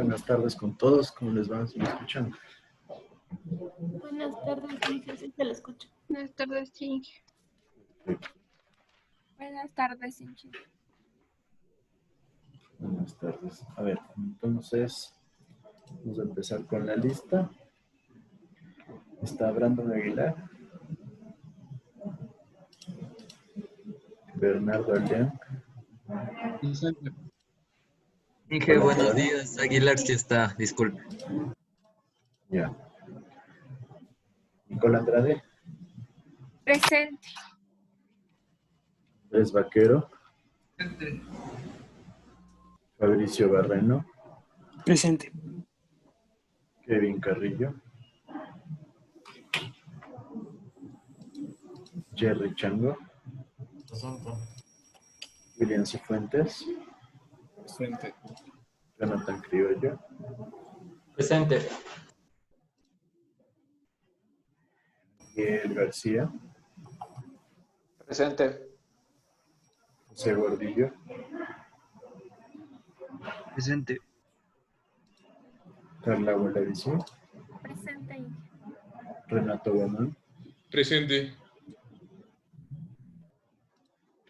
Buenas tardes con todos. ¿Cómo les va? ¿Se me escuchan? Buenas tardes, Inge, sí te lo escucho. Buenas tardes, Inge. Buenas tardes, Inge. Buenas tardes. A ver, entonces vamos a empezar con la lista. Está Brandon Aguilar, Bernardo Aldeán. Inge, buenos días. Aguilar sí está, disculpe. Ya. Nicola Andrade, Presente. Andrés Vaquero, Fabricio Barreno, Presente. Kevin Carrillo, Jerry Chango, Presente. William Cifuentes, Presente. Jonathan Criollo, Presente. Miguel García, Presente. José Gordillo, Presente. Carla Villavicencio, Presente, Inge. Renato Guamán, Presente.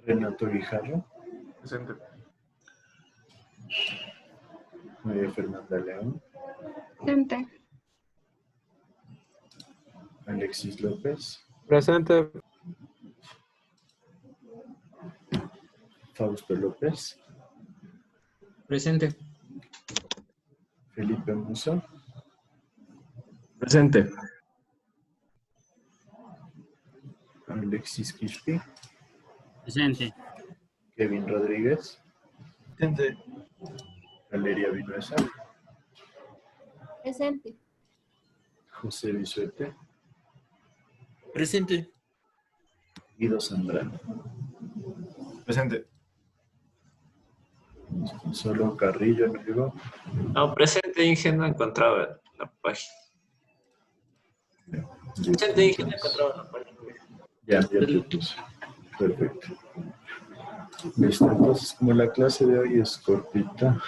Renato Guijarro, Presente. María Fernanda León, Presente. Alexis López, Presente. Fausto López, Presente. Felipe Muso, Presente. Alexis Quispe, Presente. Kevin Rodríguez, Presente. Valeria Vinuesa, Presente. José Bisuete, Presente. Guido Zambrano. Presente. Solo Carrillo no llegó. No, presente, Inge, no encontraba la página. Presente, Inge, no encontraba la página. Ya te puse. Perfecto. Listo, entonces como la clase de hoy es cortita,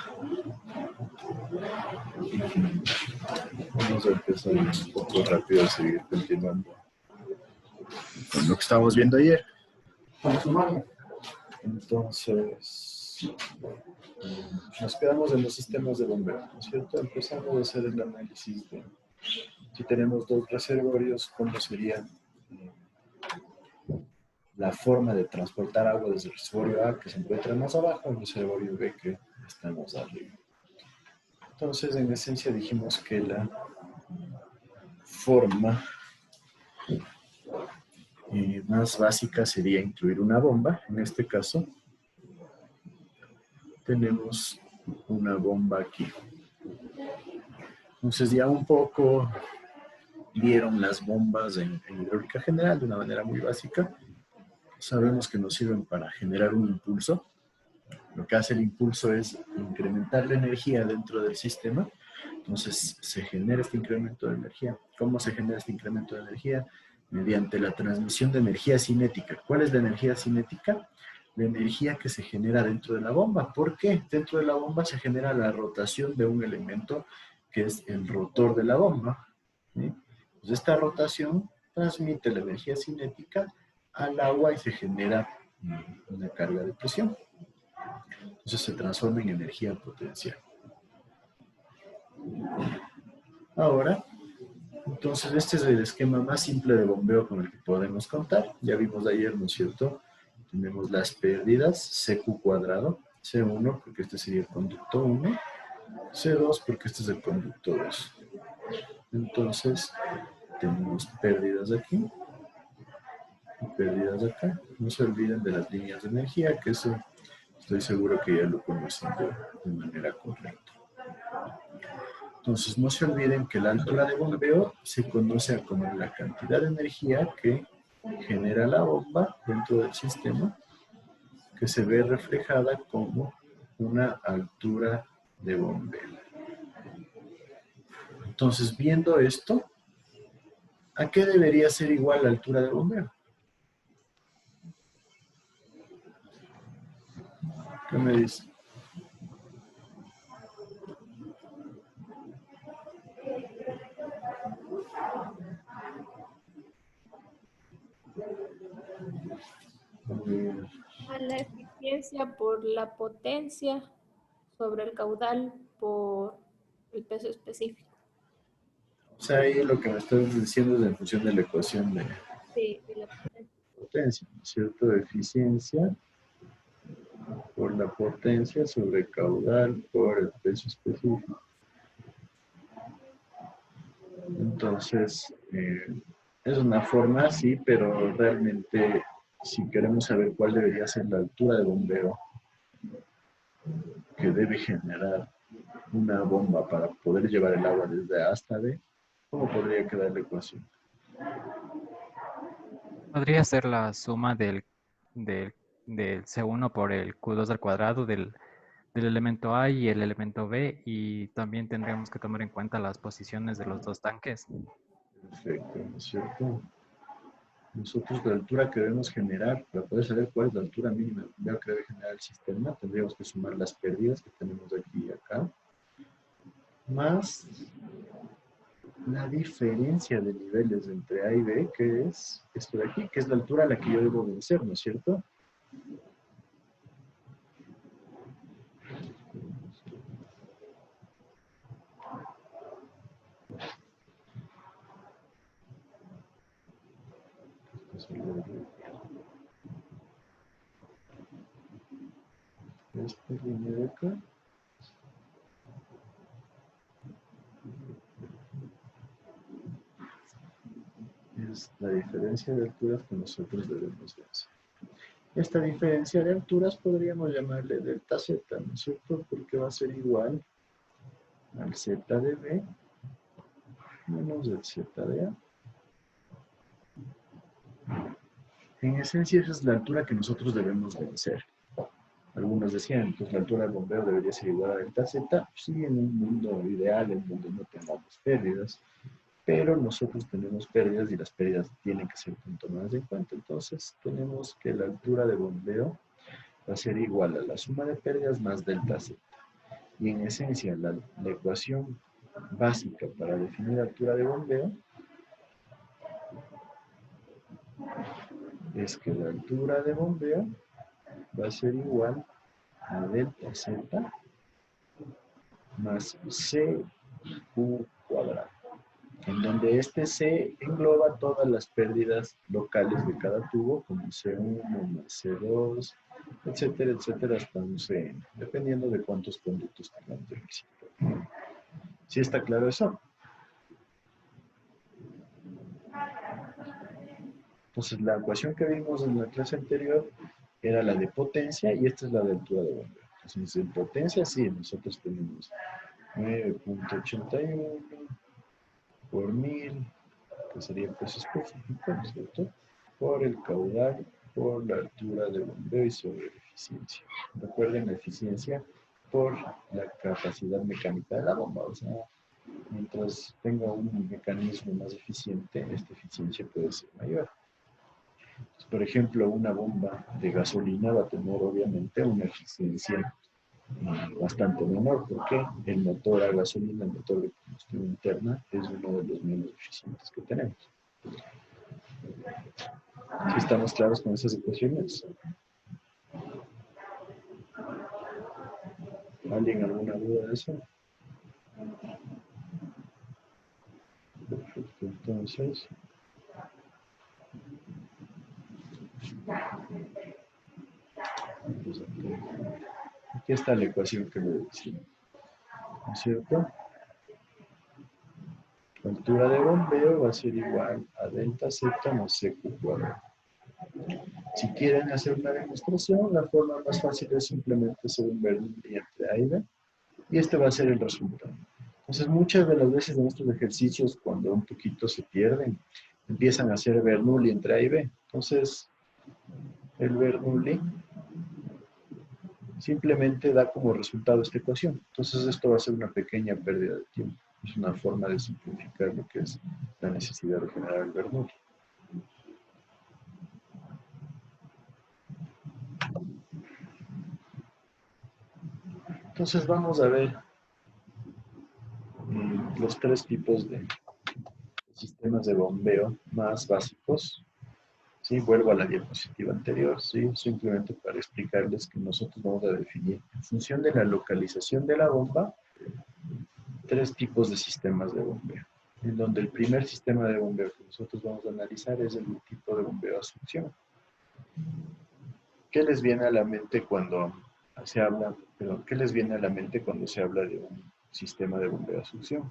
vamos a empezar un poco rápido a seguir continuando con lo que estábamos viendo ayer. Entonces, nos quedamos en los sistemas de bombeo, ¿no es cierto? Empezamos a hacer el análisis de si tenemos dos reservorios, cómo sería la forma de transportar agua desde el reservorio A, que se encuentra más abajo, al reservorio B, que está más arriba. Entonces, en esencia dijimos que la forma más básica sería incluir una bomba. En este caso, tenemos una bomba aquí. Entonces, ya un poco vieron las bombas en hidráulica general de una manera muy básica. Sabemos que nos sirven para generar un impulso. Lo que hace el impulso es incrementar la energía dentro del sistema. Entonces se genera este incremento de energía. ¿Cómo se genera este incremento de energía? Mediante la transmisión de energía cinética. ¿Cuál es la energía cinética? La energía que se genera dentro de la bomba. ¿Por qué? Dentro de la bomba se genera la rotación de un elemento que es el rotor de la bomba, ¿sí? Entonces esta rotación transmite la energía cinética al agua y se genera una carga de presión. Entonces se transforma en energía potencial. Ahora, entonces este es el esquema más simple de bombeo con el que podemos contar. Ya vimos ayer, ¿no es cierto? Tenemos las pérdidas, CQ cuadrado, C1 porque este sería el conducto 1, C2 porque este es el conducto 2. Entonces, tenemos pérdidas aquí y pérdidas acá. No se olviden de las líneas de energía, que eso estoy seguro que ya lo conocen de manera correcta. Entonces, no se olviden que la altura de bombeo se conoce como la cantidad de energía que genera la bomba dentro del sistema, que se ve reflejada como una altura de bombeo. Entonces, viendo esto, ¿a qué debería ser igual la altura de bombeo? ¿Qué me dice? A ver, A la eficiencia por la potencia sobre el caudal por el peso específico. o sea, ahí lo que me estás diciendo es en función de la ecuación de De la potencia. potencia, ¿no es cierto? Eficiencia por la potencia sobre caudal por el peso específico. Entonces, es una forma, sí, pero realmente si queremos saber cuál debería ser la altura de bombeo que debe generar una bomba para poder llevar el agua desde A hasta B, ¿cómo podría quedar la ecuación? Podría ser la suma del C1 por el Q2 al cuadrado del elemento A y el elemento B, y también tendríamos que tomar en cuenta las posiciones de los dos tanques. Perfecto, ¿no es cierto? Nosotros la altura que debemos generar, para poder saber cuál es la altura mínima que debe generar el sistema, tendríamos que sumar las pérdidas que tenemos aquí y acá, más la diferencia de niveles entre A y B, que es esto de aquí, que es la altura a la que yo debo vencer, ¿no es cierto? Esta línea de acá. Es la diferencia de alturas que nosotros debemos de hacer. Esta diferencia de alturas podríamos llamarle delta Z, ¿no es cierto? Porque va a ser igual al Z de B menos el Z de A. En esencia, esa es la altura que nosotros debemos vencer. Algunos decían, pues la altura del bombeo debería ser igual a delta Z. Sí, en un mundo ideal, en donde no tengamos pérdidas, pero nosotros tenemos pérdidas y las pérdidas tienen que ser tomadas en cuenta. Entonces, tenemos que la altura de bombeo va a ser igual a la suma de pérdidas más delta Z. Y en esencia, la ecuación básica para definir altura de bombeo es que la altura de bombeo va a ser igual a delta Z más CQ cuadrado, en donde este C engloba todas las pérdidas locales de cada tubo, como C1 más C2, etcétera, etcétera, hasta un CN, dependiendo de cuántos conductos tengamos de visita. ¿Sí está claro eso? Entonces, la ecuación que vimos en la clase anterior era la de potencia y esta es la de altura de bombeo. Entonces, en potencia, sí, nosotros tenemos 9.81 por 1000, que sería el peso específico, ¿no es cierto? Por el caudal, por la altura de bombeo y sobre la eficiencia. Recuerden la eficiencia por la capacidad mecánica de la bomba. O sea, mientras tenga un mecanismo más eficiente, esta eficiencia puede ser mayor. Por ejemplo, una bomba de gasolina va a tener obviamente una eficiencia bastante menor, porque el motor a gasolina, el motor de combustión interna, es uno de los menos eficientes que tenemos. ¿Sí estamos claros con esas ecuaciones? ¿Alguien alguna duda de eso? Perfecto, entonces... Aquí está la ecuación que le decía, ¿no es cierto? La altura de bombeo va a ser igual a delta Z más CQ cuadrado. Si quieren hacer una demostración, la forma más fácil es simplemente hacer un Bernoulli entre A y B, y este va a ser el resultado. Entonces, muchas de las veces en estos ejercicios, cuando un poquito se pierden, empiezan a hacer Bernoulli entre A y B. Entonces, el Bernoulli simplemente da como resultado esta ecuación. Entonces, esto va a ser una pequeña pérdida de tiempo. Es una forma de simplificar lo que es la necesidad de generar el Bernoulli. Entonces, vamos a ver los tres tipos de sistemas de bombeo más básicos Sí, vuelvo a la diapositiva anterior, sí, simplemente para explicarles que nosotros vamos a definir, en función de la localización de la bomba, 3 tipos de sistemas de bombeo. En donde el primer sistema de bombeo que nosotros vamos a analizar es el tipo de bombeo a succión. ¿Qué les viene a la mente cuando se habla, qué les viene a la mente cuando se habla de un sistema de bombeo a succión?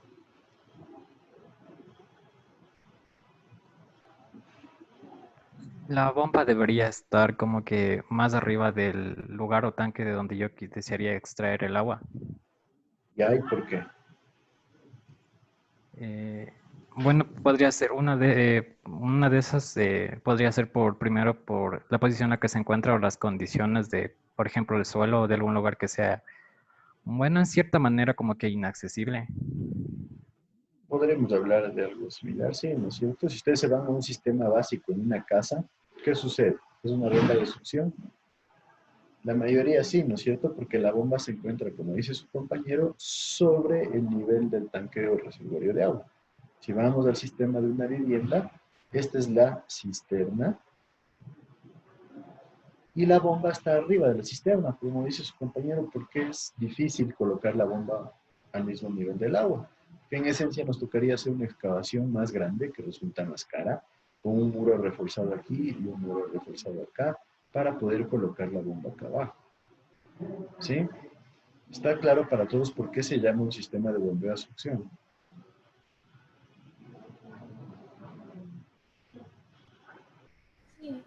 La bomba debería estar como que más arriba del lugar o tanque de donde yo desearía extraer el agua. ¿Ya? ¿Y por qué? Bueno, podría ser una de esas, podría ser primero por la posición en la que se encuentra o las condiciones de, por ejemplo, el suelo o de algún lugar que sea, bueno, en cierta manera como que inaccesible. Podremos hablar de algo similar, sí, ¿no es cierto? Si ustedes se van a un sistema básico en una casa, ¿qué sucede? ¿Es una bomba de succión? La mayoría sí, ¿no es cierto? Porque la bomba se encuentra, como dice su compañero, sobre el nivel del tanque o reservorio de agua. Si vamos al sistema de una vivienda, esta es la cisterna y la bomba está arriba de la cisterna, como dice su compañero, porque es difícil colocar la bomba al mismo nivel del agua. Que en esencia nos tocaría hacer una excavación más grande, que resulta más cara, con un muro reforzado aquí y un muro reforzado acá, para poder colocar la bomba acá abajo. ¿Sí? Está claro para todos por qué se llama un sistema de bombeo a succión. Sí.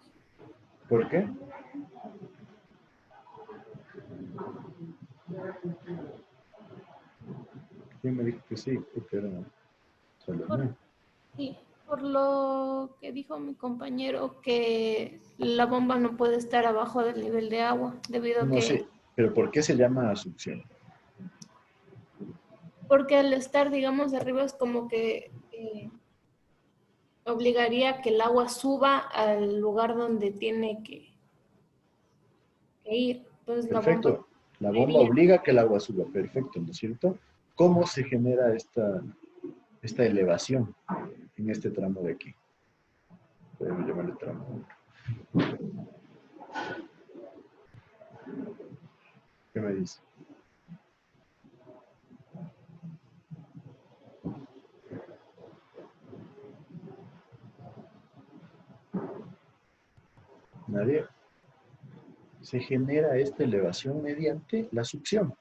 ¿Por qué? ¿Quién me dijo que sí? Porque era solo no. Sí, por lo que dijo mi compañero, que la bomba no puede estar abajo del nivel de agua, debido a No sé, que, pero ¿por qué se llama a succión? porque al estar, digamos, arriba es como que obligaría a que el agua suba al lugar donde tiene que ir. Entonces la bomba Perfecto. La bomba caería. obliga a que el agua suba. Perfecto, ¿no es cierto? ¿Cómo se genera esta elevación en este tramo de aquí? Podemos llamarle tramo 1. ¿Qué me dice? ¿Nadie? Se genera esta elevación mediante la succión.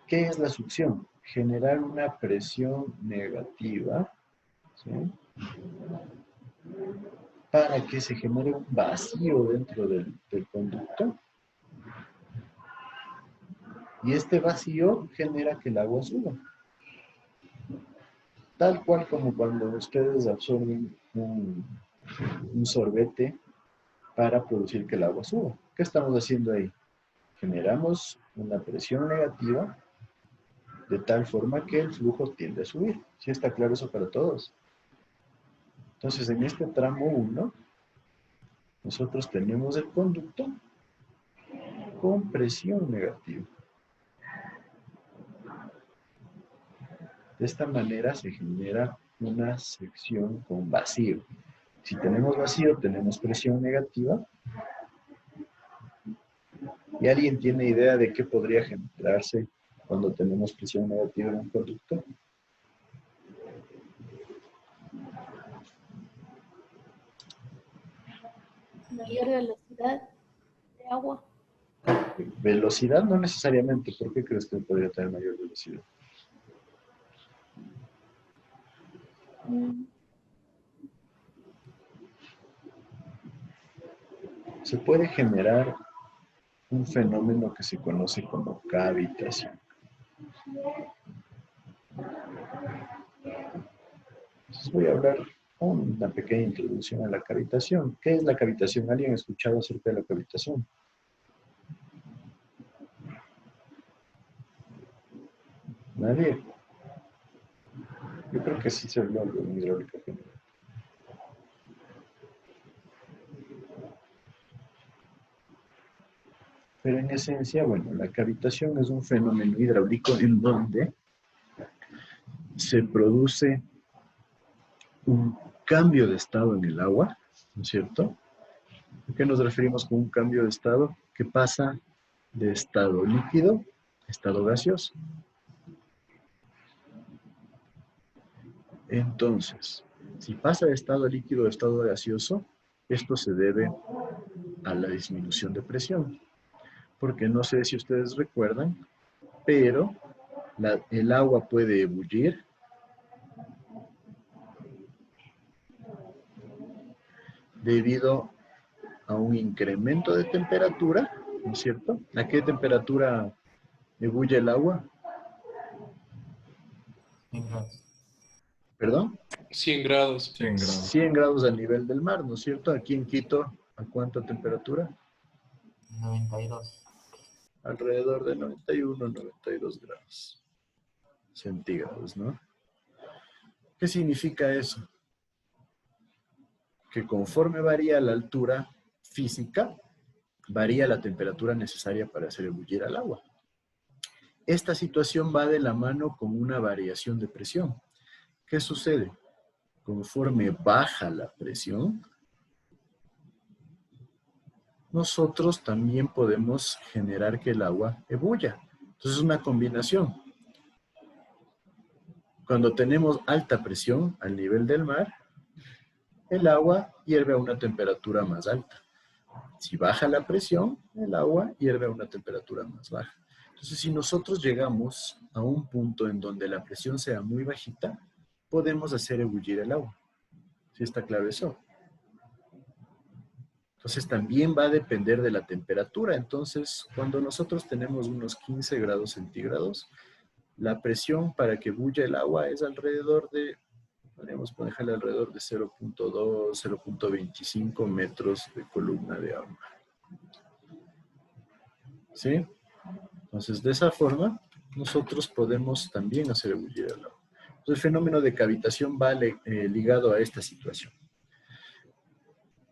¿Qué es la succión? Generar una presión negativa, ¿sí?, para que se genere un vacío dentro del conducto. Y este vacío genera que el agua suba. Tal cual como cuando ustedes absorben un sorbete para producir que el agua suba. ¿Qué estamos haciendo ahí? Generamos una presión negativa de tal forma que el flujo tiende a subir. ¿Sí está claro eso para todos? Entonces, en este tramo 1, nosotros tenemos el conducto con presión negativa. De esta manera se genera una sección con vacío. Si tenemos vacío, tenemos presión negativa. ¿Y alguien tiene idea de qué podría generarse cuando tenemos presión negativa en un conducto? Mayor velocidad de agua. Velocidad no necesariamente. ¿Por qué crees que podría tener mayor velocidad? Se puede generar un fenómeno que se conoce como cavitación. Entonces voy a hablar una pequeña introducción a la cavitación. ¿Qué es la cavitación? ¿Alguien ha escuchado acerca de la cavitación? ¿Nadie? Yo creo que sí se habló algo en hidráulica general. Pero en esencia, bueno, la cavitación es un fenómeno hidráulico en donde se produce un cambio de estado en el agua, ¿no es cierto? ¿A qué nos referimos con un cambio de estado? Que pasa de estado líquido a estado gaseoso. Entonces, si pasa de estado líquido a estado gaseoso, esto se debe a la disminución de presión. Porque no sé si ustedes recuerdan, pero el agua puede ebullir debido a un incremento de temperatura, ¿no es cierto? ¿A qué temperatura ebulle el agua? 100 grados. ¿Perdón? 100 grados. 100 grados. 100 grados al nivel del mar, ¿no es cierto? Aquí en Quito, ¿a cuánta temperatura? 92. Alrededor de 91, 92 grados centígrados, ¿no? ¿Qué significa eso? Que conforme varía la altura física, varía la temperatura necesaria para hacer ebullir al agua. Esta situación va de la mano con una variación de presión. ¿Qué sucede? Conforme baja la presión, nosotros también podemos generar que el agua ebulla. Entonces es una combinación. Cuando tenemos alta presión al nivel del mar, el agua hierve a una temperatura más alta. Si baja la presión, el agua hierve a una temperatura más baja. Entonces, si nosotros llegamos a un punto en donde la presión sea muy bajita, podemos hacer ebullir el agua. ¿Sí está claro eso? Entonces, también va a depender de la temperatura. Entonces, cuando nosotros tenemos unos 15 grados centígrados, la presión para que bulla el agua es alrededor de, podríamos dejarle alrededor de 0.2, 0.25 metros de columna de agua. ¿Sí? Entonces, de esa forma, nosotros podemos también hacer ebullir el agua. Entonces, el fenómeno de cavitación va ligado a esta situación.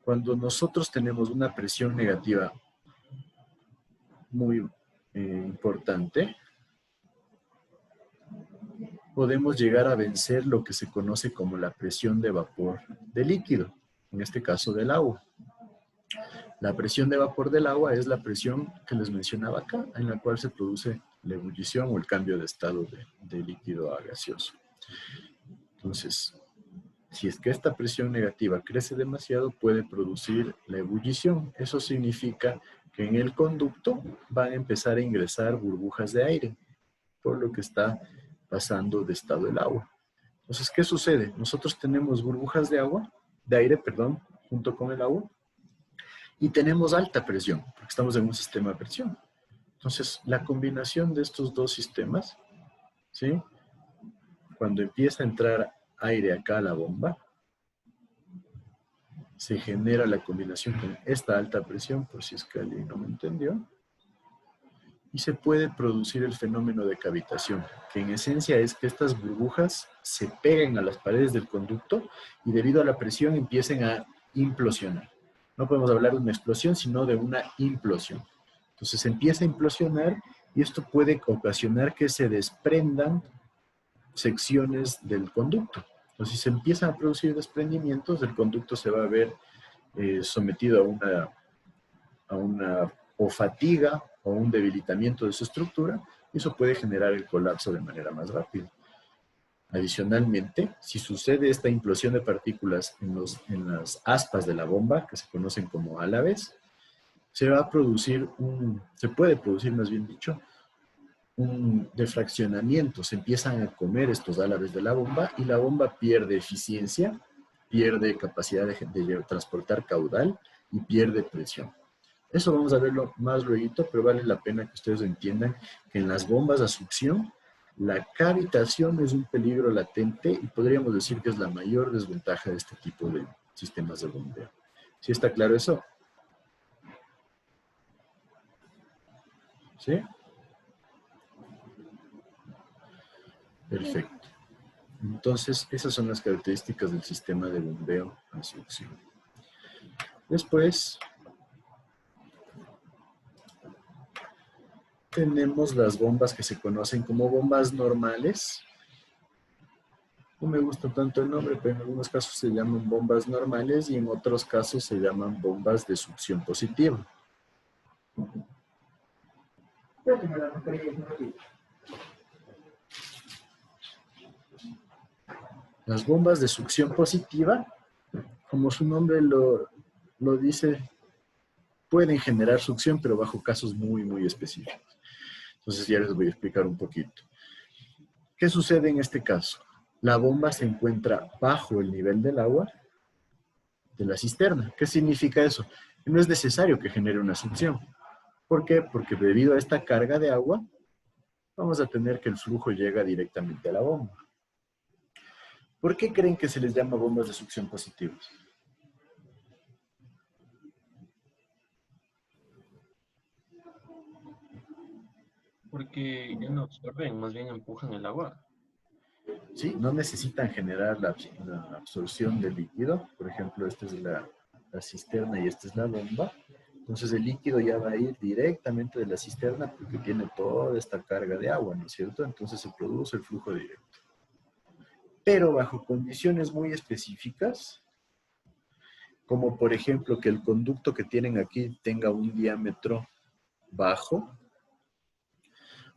Cuando nosotros tenemos una presión negativa muy importante, podemos llegar a vencer lo que se conoce como la presión de vapor de líquido, en este caso del agua. La presión de vapor del agua es la presión que les mencionaba acá, en la cual se produce la ebullición o el cambio de estado de líquido a gaseoso. Entonces, si es que esta presión negativa crece demasiado, puede producir la ebullición. Eso significa que en el conducto van a empezar a ingresar burbujas de aire, por lo que está pasando de estado el agua. Entonces, ¿qué sucede? Nosotros tenemos burbujas de aire, junto con el agua, y tenemos alta presión, porque estamos en un sistema de presión. Entonces, la combinación de estos dos sistemas, ¿sí? Cuando empieza a entrar aire acá a la bomba, se genera la combinación con esta alta presión, por si es que alguien no me entendió, y se puede producir el fenómeno de cavitación, que en esencia es que estas burbujas se peguen a las paredes del conducto y debido a la presión empiecen a implosionar. No podemos hablar de una explosión, sino de una implosión. Entonces empieza a implosionar y esto puede ocasionar que se desprendan secciones del conducto. Entonces, si se empiezan a producir desprendimientos, el conducto se va a ver sometido a una o fatiga o un debilitamiento de su estructura, y eso puede generar el colapso de manera más rápida. Adicionalmente, si sucede esta implosión de partículas en las aspas de la bomba, que se conocen como álaves, se puede producir, más bien dicho, un defraccionamiento. Se empiezan a comer estos álaves de la bomba y la bomba pierde eficiencia, pierde capacidad de transportar caudal y pierde presión. Eso vamos a verlo más luego, pero vale la pena que ustedes entiendan que en las bombas a succión la cavitación es un peligro latente y podríamos decir que es la mayor desventaja de este tipo de sistemas de bombeo. ¿Sí está claro eso? ¿Sí? Perfecto. Entonces, esas son las características del sistema de bombeo a succión. Después, tenemos las bombas que se conocen como bombas normales. No me gusta tanto el nombre, pero en algunos casos se llaman bombas normales y en otros casos se llaman bombas de succión positiva. Las bombas de succión positiva, como su nombre lo dice, pueden generar succión, pero bajo casos muy, muy específicos. Entonces ya les voy a explicar un poquito. ¿Qué sucede en este caso? La bomba se encuentra bajo el nivel del agua de la cisterna. ¿Qué significa eso? Que no es necesario que genere una succión. ¿Por qué? Porque debido a esta carga de agua, vamos a tener que el flujo llega directamente a la bomba. ¿Por qué creen que se les llama bombas de succión positivas? Porque ya no absorben, más bien empujan el agua. Sí, no necesitan generar la absorción del líquido. Por ejemplo, esta es la cisterna y esta es la bomba. Entonces el líquido ya va a ir directamente de la cisterna porque tiene toda esta carga de agua, ¿no es cierto? Entonces se produce el flujo directo. Pero bajo condiciones muy específicas, como por ejemplo que el conducto que tienen aquí tenga un diámetro bajo,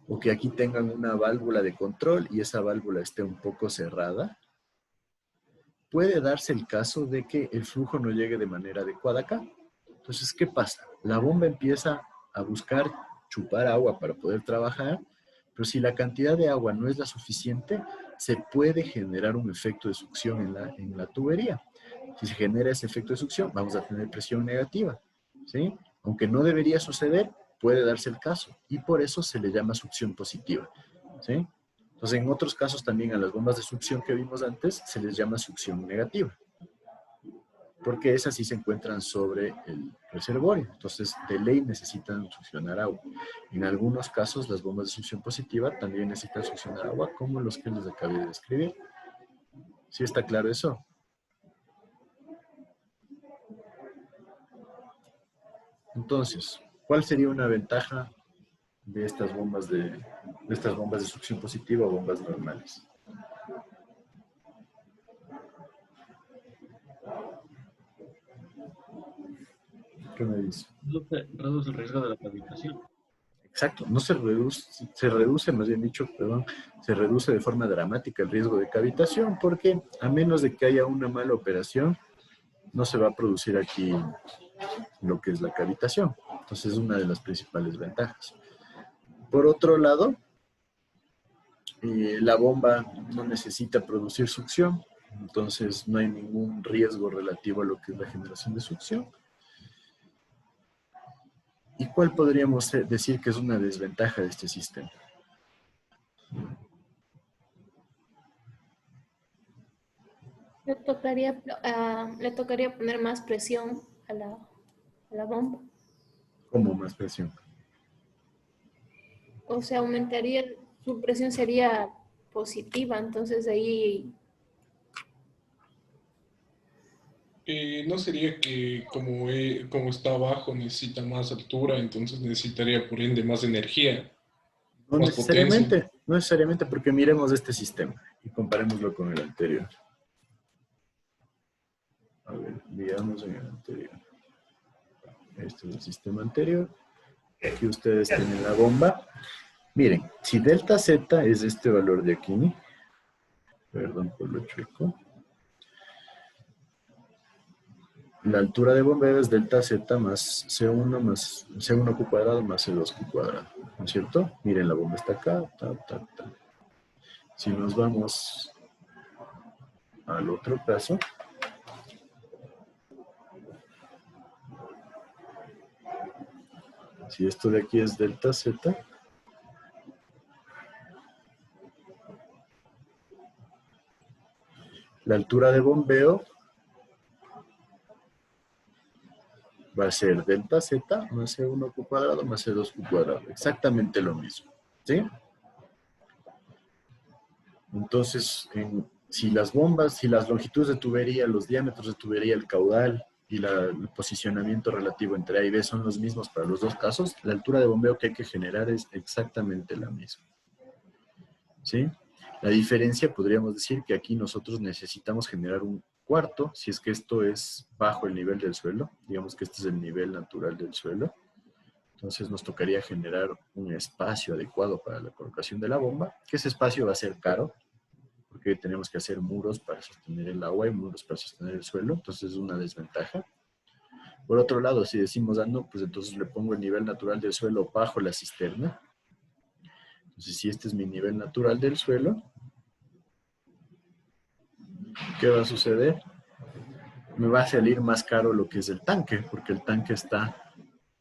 o que aquí tengan una válvula de control y esa válvula esté un poco cerrada, puede darse el caso de que el flujo no llegue de manera adecuada acá. Entonces, ¿qué pasa? La bomba empieza a buscar chupar agua para poder trabajar, pero si la cantidad de agua no es la suficiente, se puede generar un efecto de succión en la tubería. Si se genera ese efecto de succión, vamos a tener presión negativa, ¿sí? Aunque no debería suceder, puede darse el caso, y por eso se le llama succión positiva, ¿sí? Entonces, en otros casos también a las bombas de succión que vimos antes, se les llama succión negativa, porque esas sí se encuentran sobre el reservorio, entonces de ley necesitan succionar agua. En algunos casos, las bombas de succión positiva también necesitan succionar agua, como los que les acabé de describir. ¿Sí está claro eso? Entonces, ¿cuál sería una ventaja de estas bombas de succión positiva o bombas normales? ¿Qué me dice? Reduce el riesgo de la cavitación. Exacto, no se reduce, más bien dicho, perdón, se reduce de forma dramática el riesgo de cavitación porque a menos de que haya una mala operación, no se va a producir aquí lo que es la cavitación. Entonces es una de las principales ventajas. Por otro lado, la bomba no necesita producir succión, entonces no hay ningún riesgo relativo a lo que es la generación de succión. ¿Y cuál podríamos decir que es una desventaja de este sistema? Le tocaría poner más presión a la bomba. ¿Cómo más presión? O sea, su presión sería positiva, entonces ahí... ¿No sería que como está abajo necesita más altura, entonces necesitaría por ende más energía? No Más necesariamente, potencia. no necesariamente, porque miremos este sistema y comparémoslo con el anterior. A ver, veamos en el anterior. Este es el sistema anterior. Aquí ustedes tienen la bomba. Miren, si delta Z es este valor de aquí, perdón por lo chueco, la altura de bombeo es delta Z más C1 más C1Q cuadrado más C2Q cuadrado, ¿no es cierto? Miren, la bomba está acá, Si nos vamos al otro caso, si esto de aquí es delta Z, la altura de bombeo va a ser delta Z más C1Q cuadrado más C2Q cuadrado. Exactamente lo mismo, ¿sí? Entonces, si las bombas, si las longitudes de tubería, los diámetros de tubería, el caudal y el posicionamiento relativo entre A y B son los mismos para los dos casos, la altura de bombeo que hay que generar es exactamente la misma, ¿sí? La diferencia, podríamos decir que aquí nosotros necesitamos generar un cuarto, si es que esto es bajo el nivel del suelo, digamos que este es el nivel natural del suelo. Entonces nos tocaría generar un espacio adecuado para la colocación de la bomba, que ese espacio va a ser caro, porque tenemos que hacer muros para sostener el agua y muros para sostener el suelo, entonces es una desventaja. Por otro lado, si decimos, no, pues entonces le pongo el nivel natural del suelo bajo la cisterna. Entonces, si este es mi nivel natural del suelo, ¿qué va a suceder? Me va a salir más caro lo que es el tanque, porque el tanque está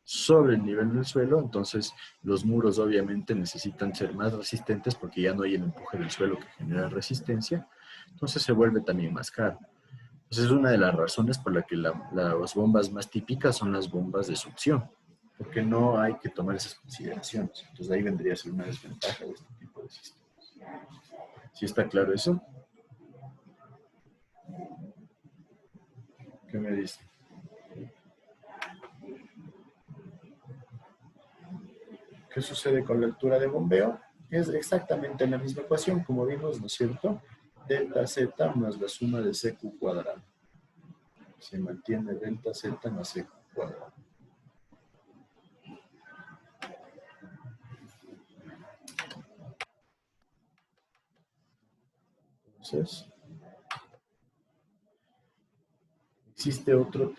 sobre el nivel del suelo, entonces los muros obviamente necesitan ser más resistentes porque ya no hay el empuje del suelo que genera resistencia, entonces se vuelve también más caro. Entonces es una de las razones por la que las bombas más típicas son las bombas de succión, porque no hay que tomar esas consideraciones. Entonces ahí vendría a ser una desventaja de este tipo de sistemas. ¿Sí está claro eso? ¿Qué me dice? ¿Qué sucede con la altura de bombeo? Es exactamente la misma ecuación, como vimos, ¿no es cierto? Delta Z más la suma de CQ cuadrado. Se mantiene delta Z más CQ cuadrado. Entonces, existe otro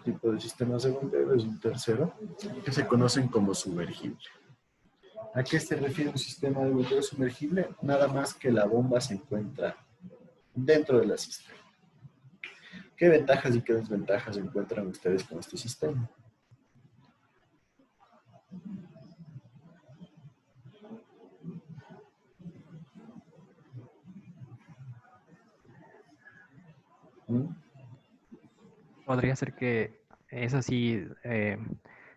tipo de sistemas de bombeo, es un tercero, que se conocen como sumergible. ¿A qué se refiere un sistema de bombeo sumergible? Nada más que la bomba se encuentra dentro de la cisterna. ¿Qué ventajas y qué desventajas encuentran ustedes con este sistema? Podría ser que esa sí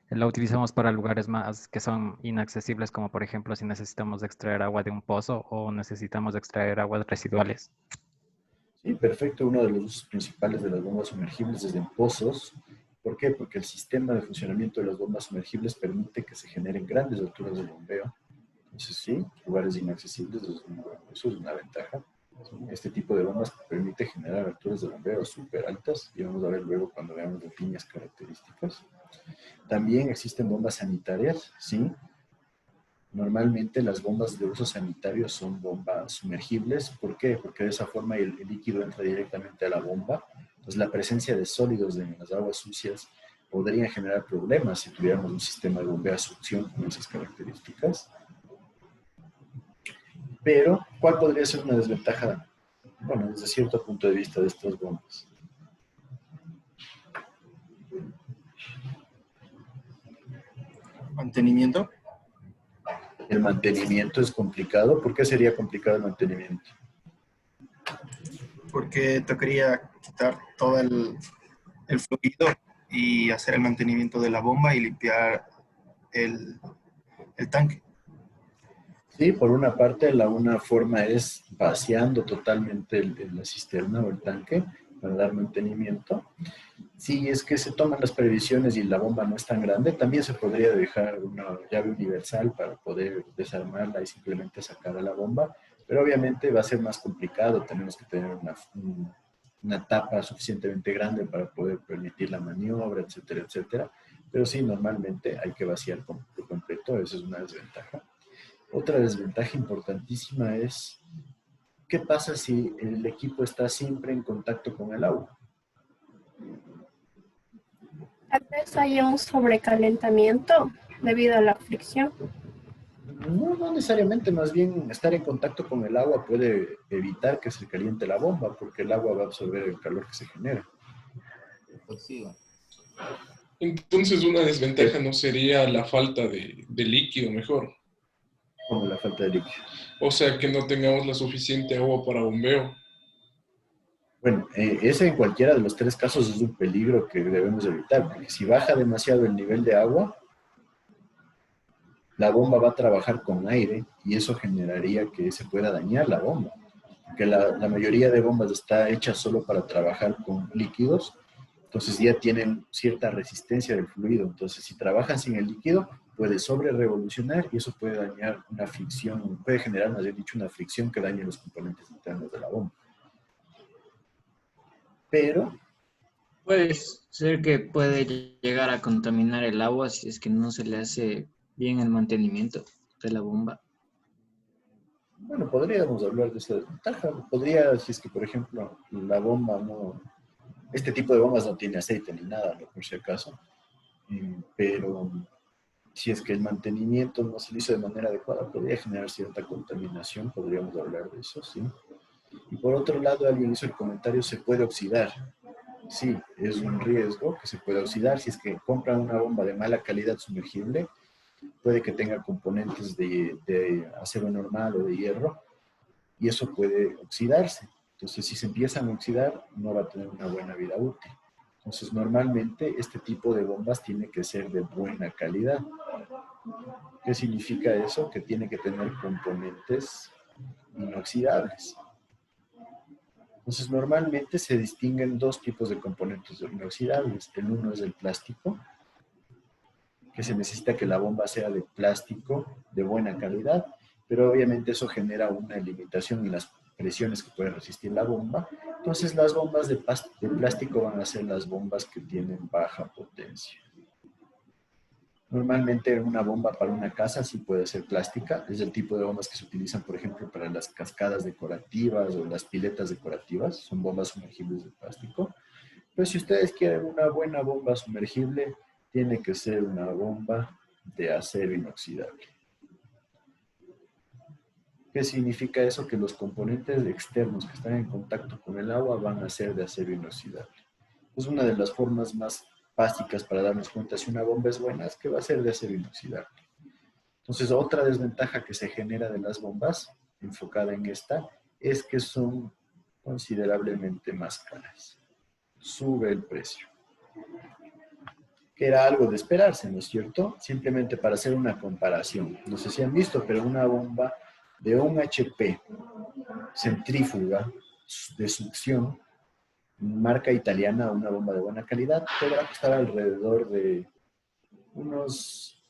la utilizamos para lugares más que son inaccesibles, como por ejemplo si necesitamos extraer agua de un pozo o necesitamos extraer aguas residuales. Sí, perfecto. Uno de los usos principales de las bombas sumergibles es en pozos. ¿Por qué? Porque el sistema de funcionamiento de las bombas sumergibles permite que se generen grandes alturas de bombeo. Entonces sí, lugares inaccesibles, eso es una ventaja. Este tipo de bombas permite generar alturas de bombeo súper altas, y vamos a ver luego cuando veamos las líneas características. También existen bombas sanitarias, ¿sí? Normalmente las bombas de uso sanitario son bombas sumergibles. ¿Por qué? Porque de esa forma el líquido entra directamente a la bomba. Entonces la presencia de sólidos en las aguas sucias podría generar problemas si tuviéramos un sistema de bombeo a succión con esas características. Pero, ¿cuál podría ser una desventaja? Bueno, desde cierto punto de vista de estas bombas. Mantenimiento. El mantenimiento es complicado. ¿Por qué sería complicado el mantenimiento? Porque tocaría quitar todo el fluido y hacer el mantenimiento de la bomba y limpiar el tanque. Sí, por una parte, una forma es vaciando totalmente la cisterna o el tanque para dar mantenimiento. Si es que se toman las previsiones y la bomba no es tan grande, también se podría dejar una llave universal para poder desarmarla y simplemente sacar a la bomba, pero obviamente va a ser más complicado. Tenemos que tener una tapa suficientemente grande para poder permitir la maniobra, etcétera, etcétera. Pero sí, normalmente hay que vaciar por completo, esa es una desventaja. Otra desventaja importantísima es, ¿qué pasa si el equipo está siempre en contacto con el agua? Tal vez haya un sobrecalentamiento debido a la fricción. No necesariamente, más bien estar en contacto con el agua puede evitar que se caliente la bomba, porque el agua va a absorber el calor que se genera. Entonces una desventaja no sería la falta de líquido mejor. Como la falta de líquido. O sea, que no tengamos la suficiente agua para bombeo. Bueno, ese en cualquiera de los tres casos es un peligro que debemos evitar, porque si baja demasiado el nivel de agua, la bomba va a trabajar con aire y eso generaría que se pueda dañar la bomba. Porque la mayoría de bombas está hecha solo para trabajar con líquidos, entonces ya tienen cierta resistencia del fluido. Entonces, si trabajan sin el líquido, puede sobre revolucionar y eso puede dañar una fricción, puede generar, más bien dicho, una fricción que dañe los componentes internos de la bomba. Pero Puede ser que puede llegar a contaminar el agua si es que no se le hace bien el mantenimiento de la bomba. bueno, podríamos hablar de esa desventaja. Podría, si es que, por ejemplo, la bomba no... Este tipo de bombas no tiene aceite ni nada, ¿no? Por si acaso. Pero si es que el mantenimiento no se hizo de manera adecuada, podría generar cierta contaminación, podríamos hablar de eso, ¿sí? Y por otro lado, alguien hizo el comentario, se puede oxidar. Sí, es un riesgo que se puede oxidar. Si es que compran una bomba de mala calidad sumergible, puede que tenga componentes de acero normal o de hierro, y eso puede oxidarse. Entonces, si se empiezan a oxidar, no va a tener una buena vida útil. Entonces, normalmente este tipo de bombas tiene que ser de buena calidad. ¿Qué significa eso? Que tiene que tener componentes inoxidables. Entonces, normalmente se distinguen dos tipos de componentes inoxidables. El uno es el plástico, que se necesita que la bomba sea de plástico de buena calidad, pero obviamente eso genera una limitación en las presiones que puede resistir la bomba. Entonces las bombas de plástico van a ser las bombas que tienen baja potencia. Normalmente una bomba para una casa sí puede ser plástica, es el tipo de bombas que se utilizan, por ejemplo, para las cascadas decorativas o las piletas decorativas, son bombas sumergibles de plástico. Pero si ustedes quieren una buena bomba sumergible, tiene que ser una bomba de acero inoxidable. ¿Qué significa eso? Que los componentes externos que están en contacto con el agua van a ser de acero inoxidable. Es una de las formas más básicas para darnos cuenta si una bomba es buena, es que va a ser de acero inoxidable. Entonces, otra desventaja que se genera de las bombas, enfocada en esta, es que son considerablemente más caras. Sube el precio. Que era algo de esperarse, ¿no es cierto? Simplemente para hacer una comparación. No sé si han visto, pero una bomba de un HP centrífuga de succión, marca italiana, una bomba de buena calidad, podrá costar alrededor de unos,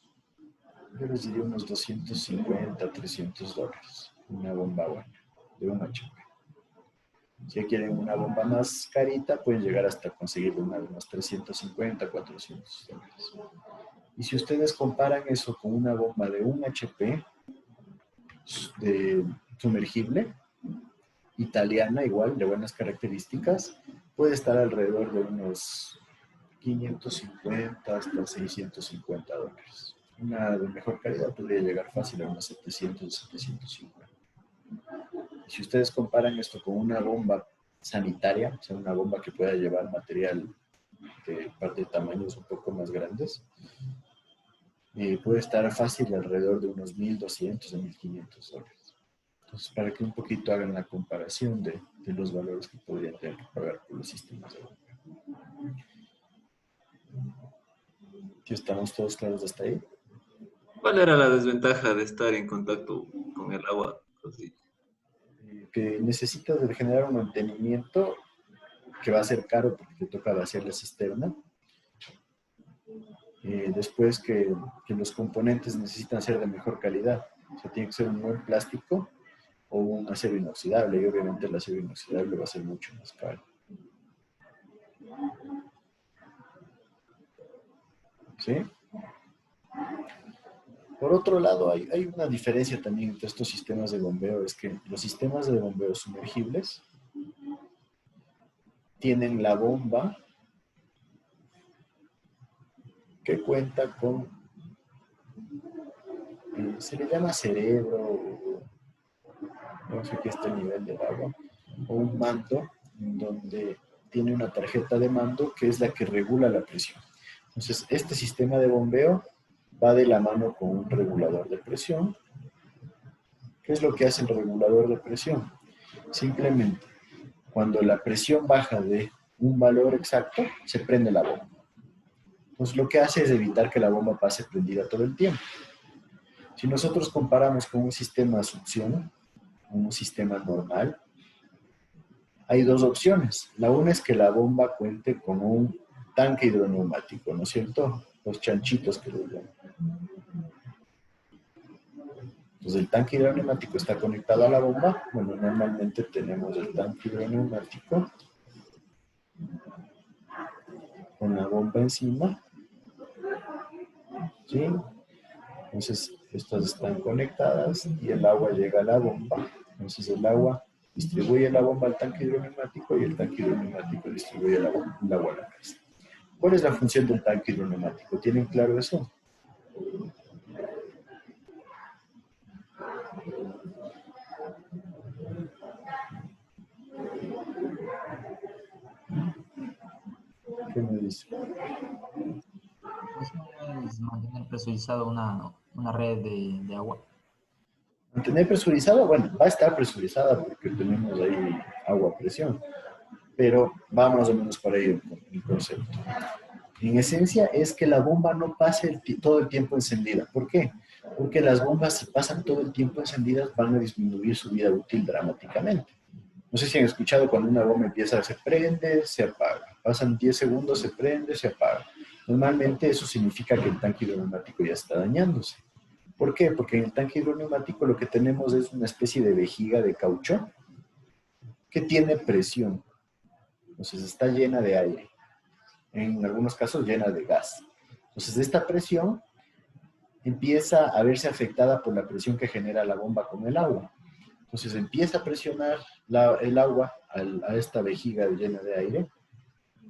yo les diría unos 250, 300 dólares. Una bomba buena, de un HP. Si quieren una bomba más carita, pueden llegar hasta conseguir una de unos 350, 400 dólares. Y si ustedes comparan eso con una bomba de un HP de sumergible, italiana igual, de buenas características, puede estar alrededor de unos 550 hasta 650 dólares. Una de mejor calidad podría llegar fácil a unos 700, 750. Si ustedes comparan esto con una bomba sanitaria, o sea, una bomba que pueda llevar material de tamaños un poco más grandes, puede estar fácil alrededor de unos 1.200 a 1.500 dólares. Entonces, para que un poquito hagan la comparación de los valores que podrían tener que pagar por los sistemas de bomba. ¿Sí estamos todos claros hasta ahí? ¿Cuál era la desventaja de estar en contacto con el agua? Así. Que necesitas generar un mantenimiento que va a ser caro porque te toca vaciar la cisterna. Después que los componentes necesitan ser de mejor calidad. O sea, tiene que ser un buen plástico o un acero inoxidable. Y obviamente el acero inoxidable va a ser mucho más caro. ¿Sí? Por otro lado, hay una diferencia también entre estos sistemas de bombeo. Es que los sistemas de bombeo sumergibles tienen la bomba que cuenta con, se le llama cerebro, no sé qué es el nivel del agua, o un mando, en donde tiene una tarjeta de mando que es la que regula la presión. Entonces, este sistema de bombeo va de la mano con un regulador de presión. ¿Qué es lo que hace el regulador de presión? Simplemente, cuando la presión baja de un valor exacto, se prende la bomba. Entonces, lo que hace es evitar que la bomba pase prendida todo el tiempo. Si nosotros comparamos con un sistema de succión, un sistema normal, hay dos opciones. La una es que la bomba cuente con un tanque hidroneumático, ¿no es cierto? Los chanchitos que lo llaman. Entonces el tanque hidroneumático está conectado a la bomba. Bueno, normalmente tenemos el tanque hidroneumático con la bomba encima. ¿Sí? Entonces estas están conectadas y el agua llega a la bomba. Entonces el agua distribuye la bomba al tanque hidroneumático y el tanque hidroneumático distribuye el agua a la casa. ¿Cuál es la función del tanque hidroneumático? ¿Tienen claro eso? ¿Qué me dice? Es mantener presurizado una red de agua. Mantener presurizado, bueno, va a estar presurizada porque tenemos ahí agua a presión, pero va más o menos por ahí el concepto. En esencia es que la bomba no pase todo el tiempo encendida. ¿Por qué? Porque las bombas, si pasan todo el tiempo encendidas, van a disminuir su vida útil dramáticamente. No sé si han escuchado cuando una bomba empieza, se prende, se apaga. Pasan 10 segundos, se prende, se apaga. Normalmente eso significa que el tanque hidroneumático ya está dañándose. ¿Por qué? Porque en el tanque hidroneumático lo que tenemos es una especie de vejiga de caucho que tiene presión. Entonces está llena de aire. En algunos casos llena de gas. Entonces esta presión empieza a verse afectada por la presión que genera la bomba con el agua. Entonces empieza a presionar el agua a esta vejiga llena de aire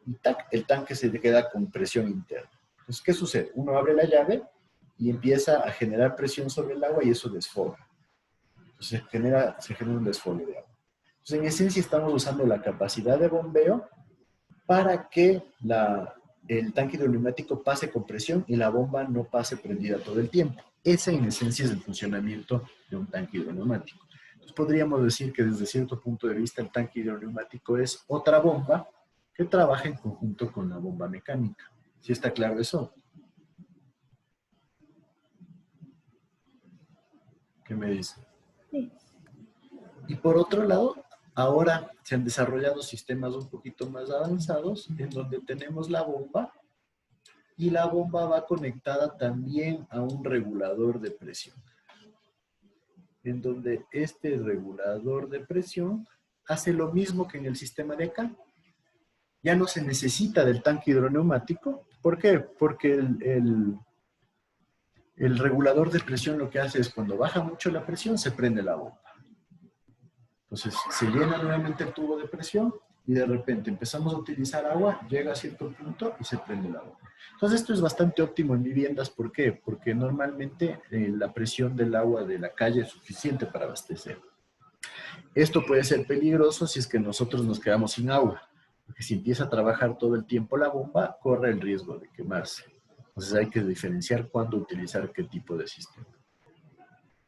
y ¡tac!, el tanque se queda con presión interna. Entonces, ¿qué sucede? Uno abre la llave y empieza a generar presión sobre el agua y eso desfoga. Entonces se genera un desfogue de agua. Entonces, en esencia estamos usando la capacidad de bombeo para que el tanque hidroneumático pase con presión y la bomba no pase prendida todo el tiempo. Ese en esencia es el funcionamiento de un tanque hidroneumático. Entonces podríamos decir que desde cierto punto de vista el tanque hidroneumático es otra bomba que trabaja en conjunto con la bomba mecánica. ¿Sí está claro eso? ¿Qué me dice? Sí. Y por otro lado, ahora se han desarrollado sistemas un poquito más avanzados en donde tenemos la bomba y la bomba va conectada también a un regulador de presión. En donde este regulador de presión hace lo mismo que en el sistema de acá. Ya no se necesita del tanque hidroneumático. ¿Por qué? Porque el regulador de presión lo que hace es cuando baja mucho la presión, se prende la bomba. Entonces, se llena nuevamente el tubo de presión y de repente empezamos a utilizar agua, llega a cierto punto y se prende la bomba. Entonces, esto es bastante óptimo en viviendas. ¿Por qué? Porque normalmente la presión del agua de la calle es suficiente para abastecer. Esto puede ser peligroso si es que nosotros nos quedamos sin agua. Porque si empieza a trabajar todo el tiempo la bomba, corre el riesgo de quemarse. Entonces, hay que diferenciar cuándo utilizar qué tipo de sistema.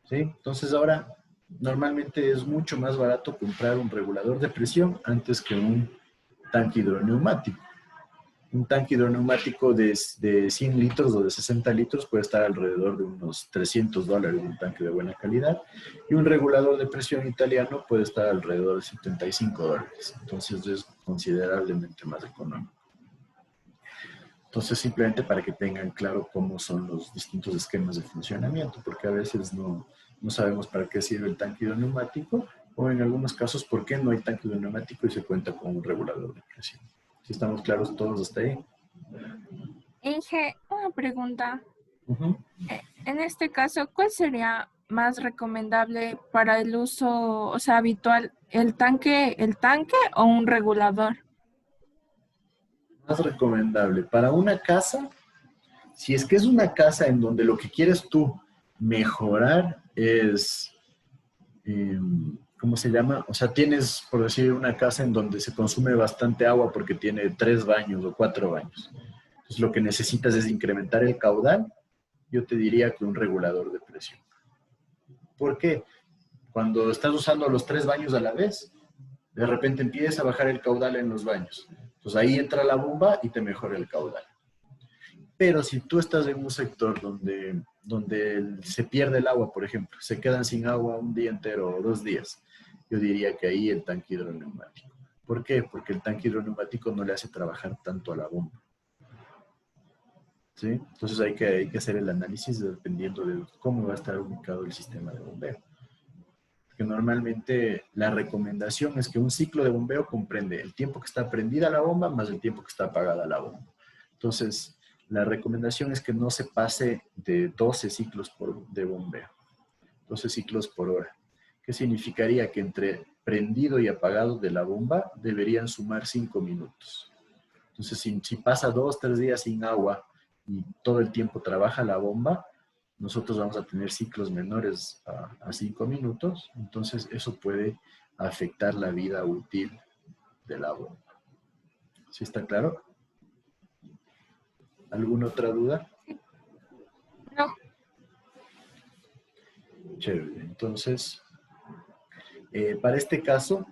¿Sí? Entonces, ahora normalmente es mucho más barato comprar un regulador de presión antes que un tanque hidroneumático. Un tanque hidroneumático de 100 litros o de 60 litros puede estar alrededor de unos $300, un tanque de buena calidad. Y un regulador de presión italiano puede estar alrededor de $75. Entonces es considerablemente más económico. Entonces, simplemente para que tengan claro cómo son los distintos esquemas de funcionamiento, porque a veces no sabemos para qué sirve el tanque hidroneumático, o en algunos casos por qué no hay tanque hidroneumático y se cuenta con un regulador de presión. ¿Sí estamos claros todos hasta ahí? Inge, una pregunta. En este caso, ¿cuál sería más recomendable para el uso, o sea, habitual? ¿El tanque o un regulador? Más recomendable para una casa, si es que es una casa en donde lo que quieres tú mejorar es, ¿cómo se llama? O sea, tienes, por decir, una casa en donde se consume bastante agua porque tiene 3 baños o 4 baños. Entonces, lo que necesitas es incrementar el caudal. Yo te diría que un regulador de presión. ¿Por qué? Cuando estás usando los 3 baños a la vez, de repente empieza a bajar el caudal en los baños. Entonces, ahí entra la bomba y te mejora el caudal. Pero si tú estás en un sector donde se pierde el agua, por ejemplo, se quedan sin agua un día entero o 2 días, yo diría que ahí el tanque hidroneumático. ¿Por qué? Porque el tanque hidroneumático no le hace trabajar tanto a la bomba. ¿Sí? Entonces hay que hacer el análisis dependiendo de cómo va a estar ubicado el sistema de bombeo. Que normalmente la recomendación es que un ciclo de bombeo comprende el tiempo que está prendida la bomba más el tiempo que está apagada la bomba. Entonces, la recomendación es que no se pase de 12 ciclos de bombeo, 12 ciclos por hora. ¿Qué significaría? Que entre prendido y apagado de la bomba deberían sumar 5 minutos. Entonces, si pasa 2, 3 días sin agua y todo el tiempo trabaja la bomba, nosotros vamos a tener ciclos menores a 5 minutos, entonces eso puede afectar la vida útil de la bomba. ¿Sí está claro? ¿Alguna otra duda? No. Chévere. Entonces, para este caso,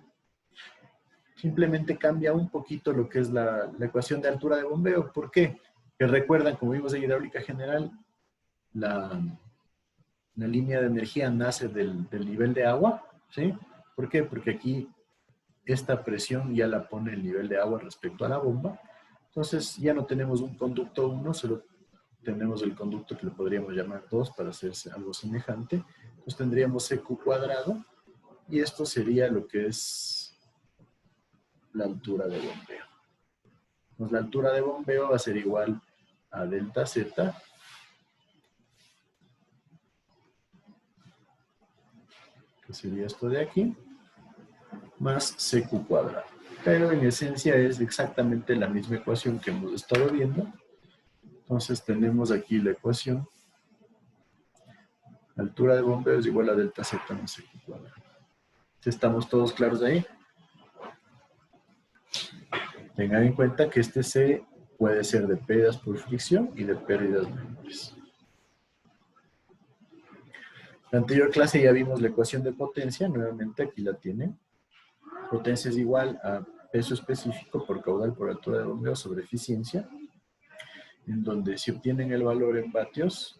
simplemente cambia un poquito lo que es la ecuación de altura de bombeo. ¿Por qué? Que recuerdan, como vimos en hidráulica general, la línea de energía nace del nivel de agua, ¿sí? ¿Por qué? Porque aquí esta presión ya la pone el nivel de agua respecto a la bomba. Entonces ya no tenemos un conducto 1, solo tenemos el conducto que le podríamos llamar 2 para hacerse algo semejante. Entonces tendríamos CQ cuadrado y esto sería lo que es la altura de bombeo. Entonces la altura de bombeo va a ser igual a delta Z que sería esto de aquí, más CQ cuadrado. Pero en esencia es exactamente la misma ecuación que hemos estado viendo. Entonces tenemos aquí la ecuación. La altura de bombeo es igual a delta Z más CQ cuadrado. ¿Estamos todos claros ahí? Tengan en cuenta que este C puede ser de pérdidas por fricción y de pérdidas menores. En la anterior clase ya vimos la ecuación de potencia, nuevamente aquí la tienen. Potencia es igual a peso específico por caudal por altura de bombeo sobre eficiencia, en donde si obtienen el valor en vatios,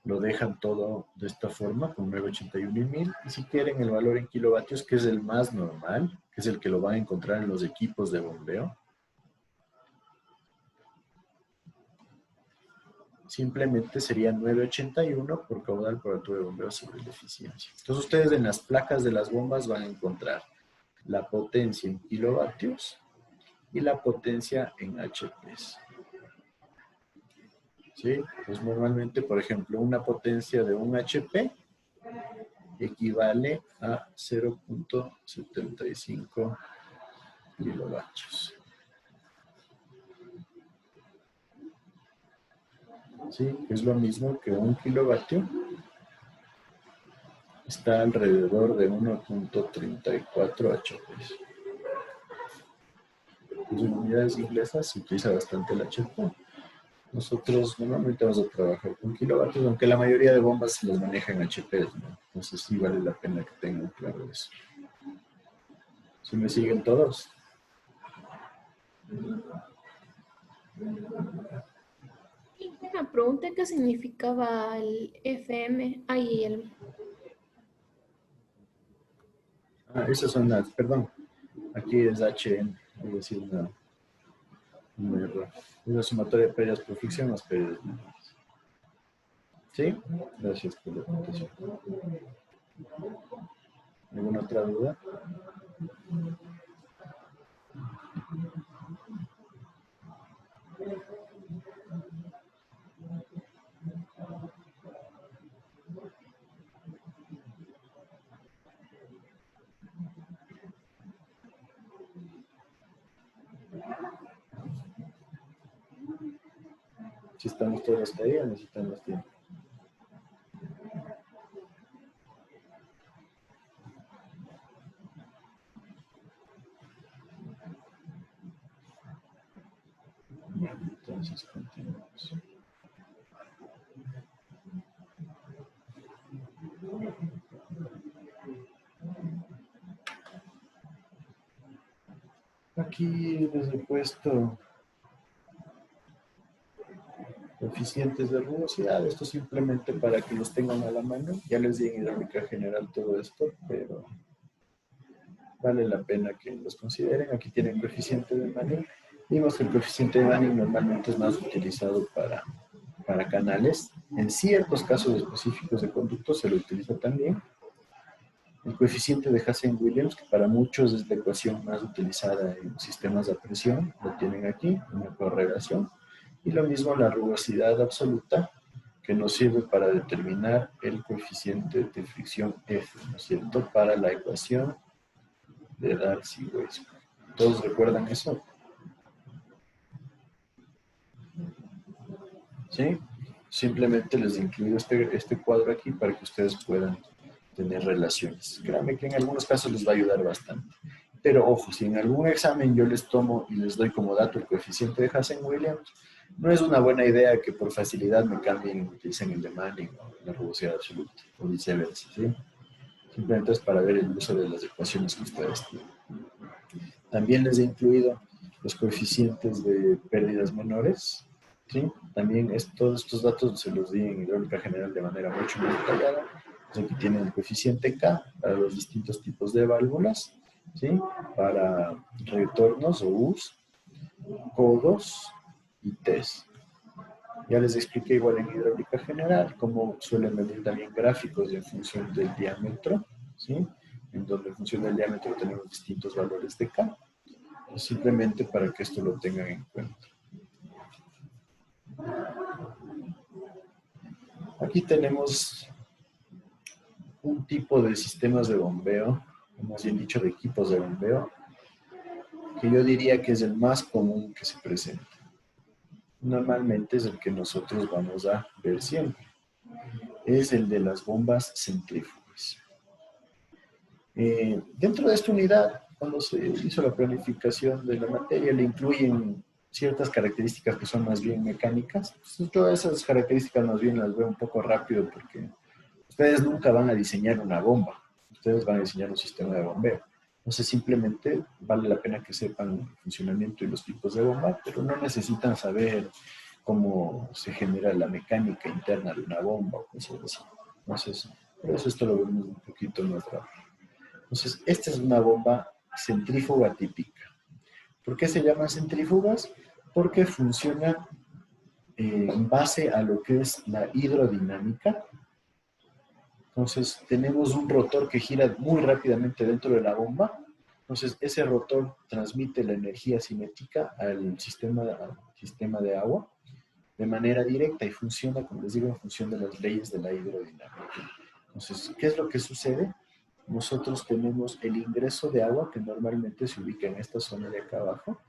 lo dejan todo de esta forma, con 981 y 1000, y si quieren el valor en kilovatios, que es el más normal, que es el que lo van a encontrar en los equipos de bombeo, simplemente sería 981 por caudal por altura de bombeo sobre la eficiencia. Entonces ustedes en las placas de las bombas van a encontrar la potencia en kilovatios y la potencia en HPs. ¿Sí? Pues normalmente, por ejemplo, una potencia de un HP equivale a 0.75 kilovatios. ¿Sí? Es lo mismo que un kilovatio. Está alrededor de 1.34 HP. Pues en unidades inglesas se utiliza bastante el HP. Nosotros normalmente vamos a trabajar con kilovatios, aunque la mayoría de bombas se las maneja en HP, ¿no? Entonces sí vale la pena que tengan claro eso. ¿Sí me siguen todos? Una pregunta, ¿qué significaba el FM? Ahí el... Esas son las, perdón, aquí es HN, es decir, un error. Es la sumatoria de pérdidas por fricción más pérdidas menores. ¿Sí? Gracias por la aportación. ¿Alguna otra duda? Si estamos todos hasta ahí, necesitamos más tiempo. Bueno, entonces continuamos. Aquí les he puesto coeficientes de rugosidad. Esto simplemente para que los tengan a la mano. Ya les di en hidráulica general todo esto, pero vale la pena que los consideren. Aquí tienen coeficiente de Manet Vimos que el coeficiente de Manning normalmente es más utilizado para canales. En ciertos casos específicos de conductos se lo utiliza también. El coeficiente de Hazen-Williams, que para muchos es la ecuación más utilizada en sistemas de presión, lo tienen aquí, una correlación. Y lo mismo la rugosidad absoluta, que nos sirve para determinar el coeficiente de fricción F, ¿no es cierto?, para la ecuación de Darcy-Weisberg. ¿Todos recuerdan eso? ¿Sí? Simplemente les incluyo este cuadro aquí para que ustedes puedan tener relaciones. Créanme que en algunos casos les va a ayudar bastante. Pero ojo, si en algún examen yo les tomo y les doy como dato el coeficiente de Hazen-Williams, no es una buena idea que por facilidad me cambien y utilicen el de Manning o la rugosidad absoluta, o viceversa, ¿sí? Simplemente es para ver el uso de las ecuaciones que ustedes tienen. También les he incluido los coeficientes de pérdidas menores, ¿sí? También todos estos datos se los di en hidráulica general de manera mucho más detallada. Aquí tienen el coeficiente K para los distintos tipos de válvulas, ¿sí? Para retornos o U's, codos y T's. Ya les expliqué igual en hidráulica general cómo suelen venir también gráficos en función del diámetro, ¿sí? En donde en función del diámetro tenemos distintos valores de K. Simplemente para que esto lo tengan en cuenta. Aquí tenemos un tipo de sistemas de bombeo, o más bien dicho de equipos de bombeo, que yo diría que es el más común que se presenta. Normalmente es el que nosotros vamos a ver siempre. Es el de las bombas centrífugas. Dentro de esta unidad, cuando se hizo la planificación de la materia, le incluyen ciertas características que son más bien mecánicas. Entonces, todas esas características más bien las veo un poco rápido porque ustedes nunca van a diseñar una bomba. Ustedes van a diseñar un sistema de bombeo. Entonces, simplemente vale la pena que sepan el funcionamiento y los tipos de bomba, pero no necesitan saber cómo se genera la mecánica interna de una bomba o cosas así. Entonces, por eso esto lo vemos un poquito más rápido. Entonces, esta es una bomba centrífuga típica. ¿Por qué se llaman centrífugas? Porque funcionan en base a lo que es la hidrodinámica. Entonces, tenemos un rotor que gira muy rápidamente dentro de la bomba. Entonces, ese rotor transmite la energía cinética al sistema de agua de manera directa y funciona, como les digo, en función de las leyes de la hidrodinámica. Entonces, ¿qué es lo que sucede? Nosotros tenemos el ingreso de agua que normalmente se ubica en esta zona de acá abajo.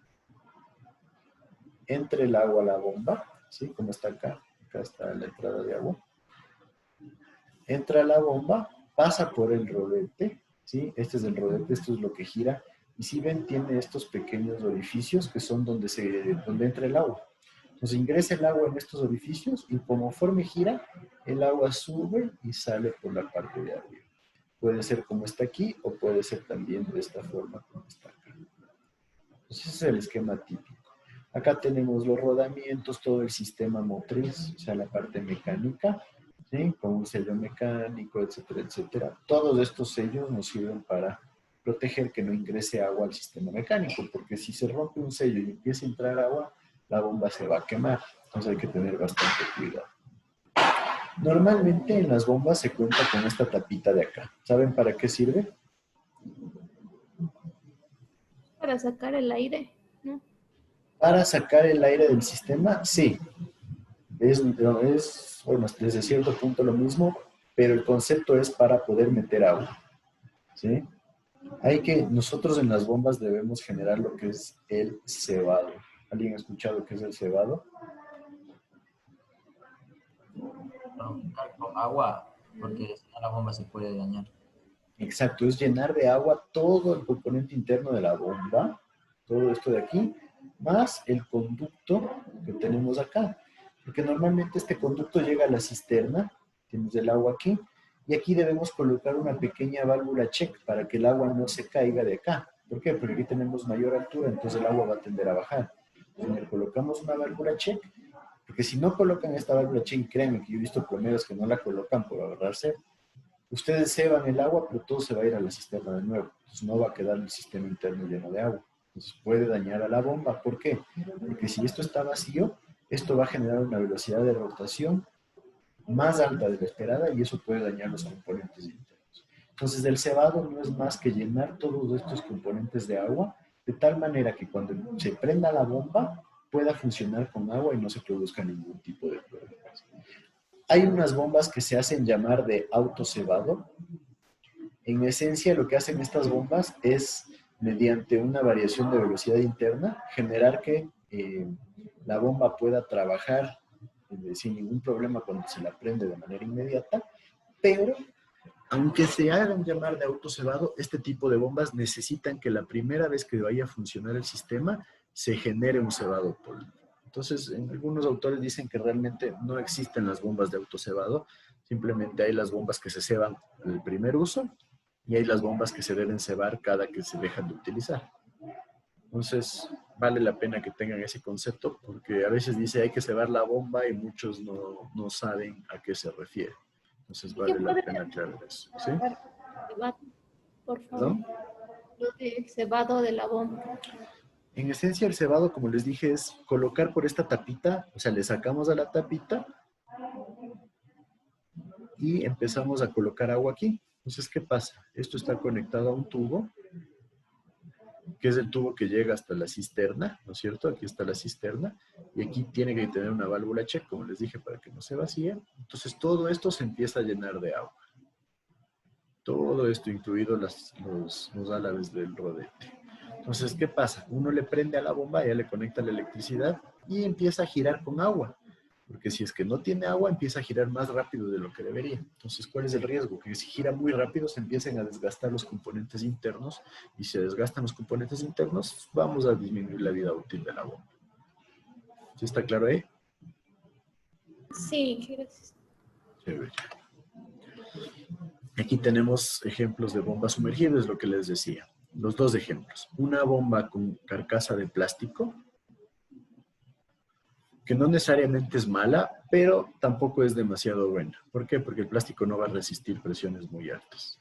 Entre el agua a la bomba, ¿sí? Como está acá. Acá está la entrada de agua. Entra a la bomba, pasa por el rodete, ¿sí? Este es el rodete, esto es lo que gira. Y si ven, tiene estos pequeños orificios que son donde entra el agua. Entonces ingresa el agua en estos orificios y conforme gira, el agua sube y sale por la parte de arriba. Puede ser como está aquí o puede ser también de esta forma como está acá. Entonces ese es el esquema típico. Acá tenemos los rodamientos, todo el sistema motriz, o sea, la parte mecánica, ¿sí? Con un sello mecánico, etcétera, etcétera. Todos estos sellos nos sirven para proteger que no ingrese agua al sistema mecánico, porque si se rompe un sello y empieza a entrar agua, la bomba se va a quemar. Entonces hay que tener bastante cuidado. Normalmente en las bombas se cuenta con esta tapita de acá. ¿Saben para qué sirve? Para sacar el aire, ¿no? Para sacar el aire del sistema, sí. Bueno, desde cierto punto lo mismo, pero el concepto es para poder meter agua. ¿Sí? Nosotros en las bombas debemos generar lo que es el cebado. ¿Alguien ha escuchado qué es el cebado? Con agua, porque si no la bomba se puede dañar. Exacto, es llenar de agua todo el componente interno de la bomba, todo esto de aquí, más el conducto que tenemos acá. Porque normalmente este conducto llega a la cisterna, tienes el agua aquí, y aquí debemos colocar una pequeña válvula check para que el agua no se caiga de acá. ¿Por qué? Porque aquí tenemos mayor altura, entonces el agua va a tender a bajar. Entonces le colocamos una válvula check, porque si no colocan esta válvula check, créanme que yo he visto plomeros que no la colocan por ahorrarse, ustedes ceban el agua, pero todo se va a ir a la cisterna de nuevo. Entonces no va a quedar el sistema interno lleno de agua. Entonces puede dañar a la bomba. ¿Por qué? Porque si esto está vacío, esto va a generar una velocidad de rotación más alta de la esperada y eso puede dañar los componentes internos. Entonces el cebado no es más que llenar todos estos componentes de agua de tal manera que cuando se prenda la bomba pueda funcionar con agua y no se produzca ningún tipo de problemas. Hay unas bombas que se hacen llamar de autocebado. En esencia, lo que hacen estas bombas es, mediante una variación de velocidad interna, generar que la bomba pueda trabajar sin ningún problema cuando se la prende de manera inmediata, pero aunque se hagan llamar de autocebado, este tipo de bombas necesitan que la primera vez que vaya a funcionar el sistema se genere un cebado polímero. Entonces, algunos autores dicen que realmente no existen las bombas de autocebado, simplemente hay las bombas que se ceban en el primer uso y hay las bombas que se deben cebar cada que se dejan de utilizar. Entonces, vale la pena que tengan ese concepto porque a veces dice hay que cebar la bomba y muchos no saben a qué se refiere. Entonces, vale la pena aclarar eso. ¿Sí? Por favor. Lo de cebado de la bomba. En esencia, el cebado, como les dije, es colocar por esta tapita, o sea, le sacamos a la tapita y empezamos a colocar agua aquí. Entonces, ¿qué pasa? Esto está conectado a un tubo, que es el tubo que llega hasta la cisterna, ¿no es cierto? Aquí está la cisterna, y aquí tiene que tener una válvula check, como les dije, para que no se vacíe. Entonces, todo esto se empieza a llenar de agua. Todo esto, incluido los álabes del rodete. Entonces, ¿qué pasa? Uno le prende a la bomba, ya le conecta la electricidad y empieza a girar con agua. Porque si es que no tiene agua, empieza a girar más rápido de lo que debería. Entonces, ¿cuál es el riesgo? Que si gira muy rápido, se empiecen a desgastar los componentes internos. Y si se desgastan los componentes internos, vamos a disminuir la vida útil de la bomba. ¿Sí está claro ahí? Sí, gracias. Chévere. Aquí tenemos ejemplos de bombas sumergibles, lo que les decía. Los dos ejemplos. Una bomba con carcasa de plástico, que no necesariamente es mala, pero tampoco es demasiado buena. ¿Por qué? Porque el plástico no va a resistir presiones muy altas.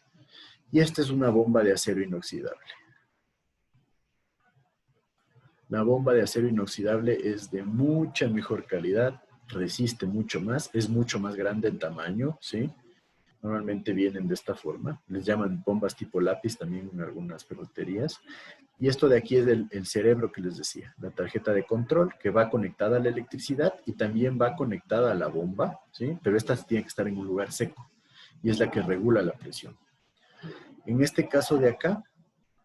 Y esta es una bomba de acero inoxidable. La bomba de acero inoxidable es de mucha mejor calidad, resiste mucho más, es mucho más grande en tamaño, ¿sí? Normalmente vienen de esta forma. Les llaman bombas tipo lápiz también en algunas ferreterías. Y esto de aquí es el cerebro que les decía. La tarjeta de control que va conectada a la electricidad y también va conectada a la bomba, ¿sí? Pero esta tiene que estar en un lugar seco. Y es la que regula la presión. En este caso de acá,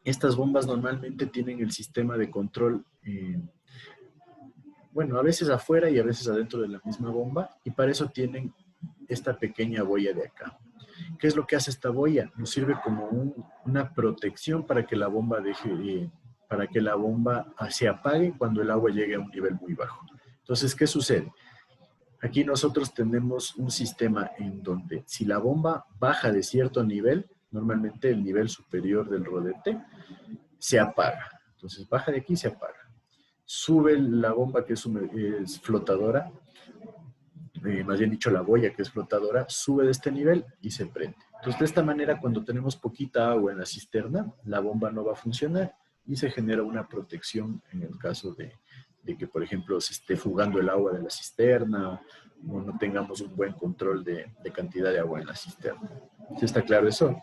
estas bombas normalmente tienen el sistema de control, bueno, a veces afuera y a veces adentro de la misma bomba. Y para eso tienen esta pequeña boya de acá. ¿Qué es lo que hace esta boya? Nos sirve como una protección para que la bomba se apague cuando el agua llegue a un nivel muy bajo. Entonces, ¿qué sucede? Aquí nosotros tenemos un sistema en donde si la bomba baja de cierto nivel, normalmente el nivel superior del rodete, se apaga. Entonces, baja de aquí y se apaga. Sube la bomba que es flotadora, más bien dicho la boya que es flotadora, sube de este nivel y se prende. Entonces de esta manera cuando tenemos poquita agua en la cisterna, la bomba no va a funcionar y se genera una protección en el caso de que por ejemplo se esté fugando el agua de la cisterna o no tengamos un buen control de cantidad de agua en la cisterna. ¿Sí está claro eso?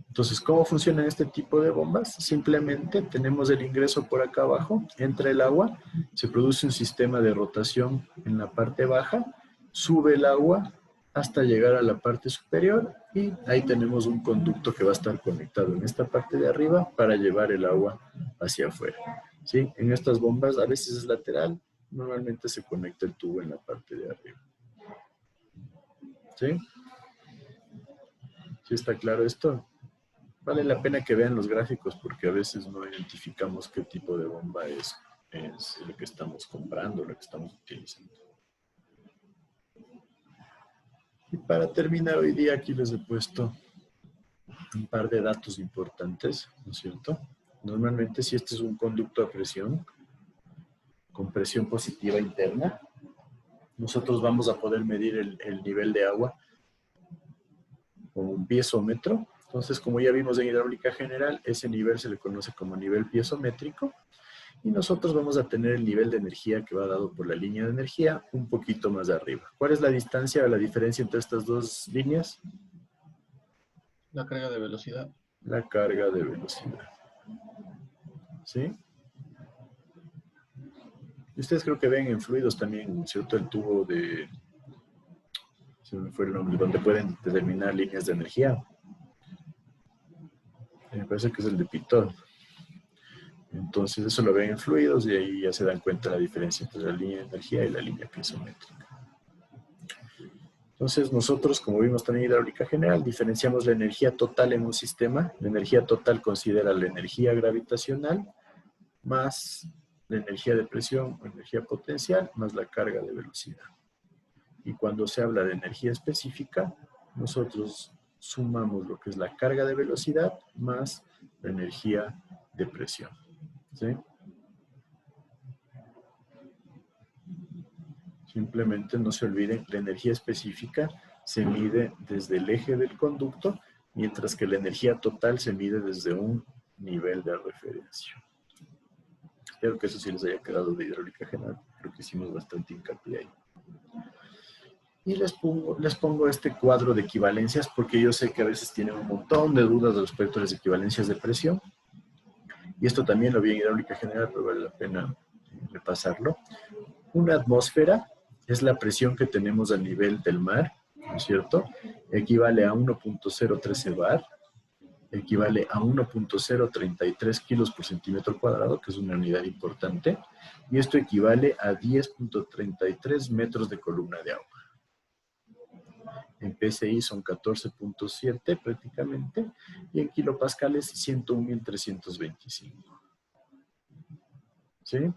Entonces, ¿cómo funcionan este tipo de bombas? Simplemente tenemos el ingreso por acá abajo, entra el agua, se produce un sistema de rotación en la parte baja, sube el agua hasta llegar a la parte superior y ahí tenemos un conducto que va a estar conectado en esta parte de arriba para llevar el agua hacia afuera. ¿Sí? En estas bombas a veces es lateral, normalmente se conecta el tubo en la parte de arriba. ¿Sí? ¿Sí está claro esto? Vale la pena que vean los gráficos porque a veces no identificamos qué tipo de bomba es lo que estamos comprando, lo que estamos utilizando. Y para terminar hoy día aquí les he puesto un par de datos importantes, ¿no es cierto? Normalmente si este es un conducto a presión, con presión positiva interna, nosotros vamos a poder medir el nivel de agua con un piezómetro Entonces, como ya vimos en hidráulica general, ese nivel se le conoce como nivel piezométrico y nosotros vamos a tener el nivel de energía que va dado por la línea de energía un poquito más arriba. ¿Cuál es la distancia o la diferencia entre estas dos líneas? La carga de velocidad. La carga de velocidad. ¿Sí? Y ustedes creo que ven en fluidos también, ¿cierto? El tubo de... se me fue el nombre, donde pueden determinar líneas de energía. Me parece que es el de Pitón. Entonces eso lo ven en fluidos y ahí ya se dan cuenta la diferencia entre la línea de energía y la línea piezométrica. Entonces nosotros, como vimos también en hidráulica general, diferenciamos la energía total en un sistema. La energía total considera la energía gravitacional más la energía de presión o energía potencial más la carga de velocidad. Y cuando se habla de energía específica, nosotros sumamos lo que es la carga de velocidad más la energía de presión. ¿Sí? Simplemente no se olviden, la energía específica se mide desde el eje del conducto, mientras que la energía total se mide desde un nivel de referencia. Espero que eso sí les haya quedado de hidráulica general, creo que hicimos bastante hincapié ahí. Y les pongo este cuadro de equivalencias porque yo sé que a veces tienen un montón de dudas respecto a las equivalencias de presión. Y esto también lo vi en hidráulica general, pero vale la pena repasarlo. Una atmósfera es la presión que tenemos a nivel del mar, ¿no es cierto? Equivale a 1.013 bar, equivale a 1.033 kilos por centímetro cuadrado, que es una unidad importante, y esto equivale a 10.33 metros de columna de agua. En PSI son 14.7 prácticamente, y en kilopascales 101.325. ¿Sí?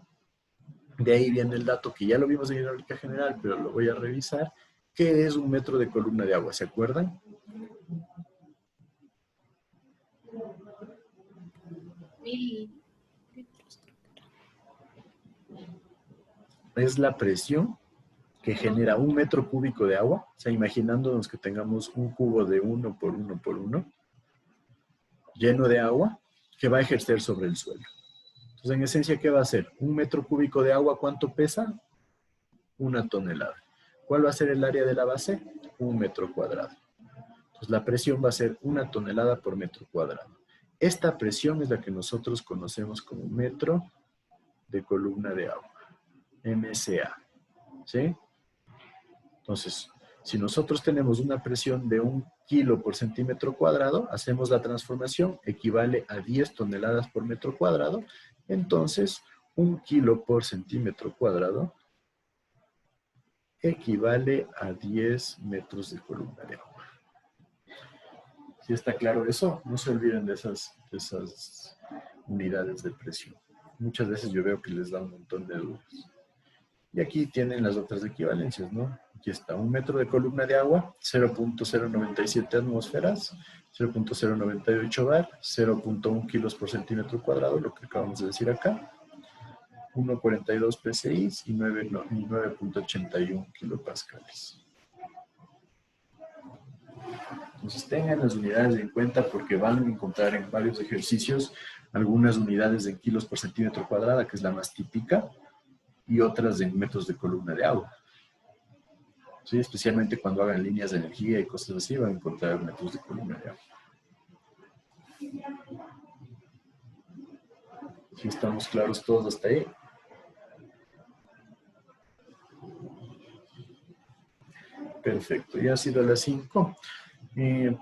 De ahí viene el dato que ya lo vimos en hidráulica general, pero lo voy a revisar. ¿Qué es un metro de columna de agua? ¿Se acuerdan? Es la presión que genera un metro cúbico de agua. O sea, imaginándonos que tengamos un cubo de 1 por 1 por 1, lleno de agua, que va a ejercer sobre el suelo. Entonces, en esencia, ¿qué va a hacer? Un metro cúbico de agua, ¿cuánto pesa? 1 tonelada. ¿Cuál va a ser el área de la base? 1 metro cuadrado. Entonces, la presión va a ser 1 tonelada por metro cuadrado. Esta presión es la que nosotros conocemos como metro de columna de agua, MSA. ¿Sí? Entonces, si nosotros tenemos una presión de 1 kilo por centímetro cuadrado, hacemos la transformación, equivale a 10 toneladas por metro cuadrado, entonces 1 kilo por centímetro cuadrado equivale a 10 metros de columna de agua. ¿Sí está claro eso? No se olviden de esas unidades de presión. Muchas veces yo veo que les da un montón de dudas. Y aquí tienen las otras equivalencias, ¿no? Aquí está 1 metro de columna de agua, 0.097 atmósferas, 0.098 bar, 0.1 kilos por centímetro cuadrado, lo que acabamos de decir acá, 1.42 PSI y 9.81 kilopascales. Entonces tengan las unidades en cuenta porque van a encontrar en varios ejercicios algunas unidades en kilos por centímetro cuadrado, que es la más típica, y otras en metros de columna de agua. ¿Sí? Especialmente cuando hagan líneas de energía y cosas así, van a encontrar metros de columna de agua. ¿Sí estamos claros todos hasta ahí? Perfecto, ya ha sido las 5.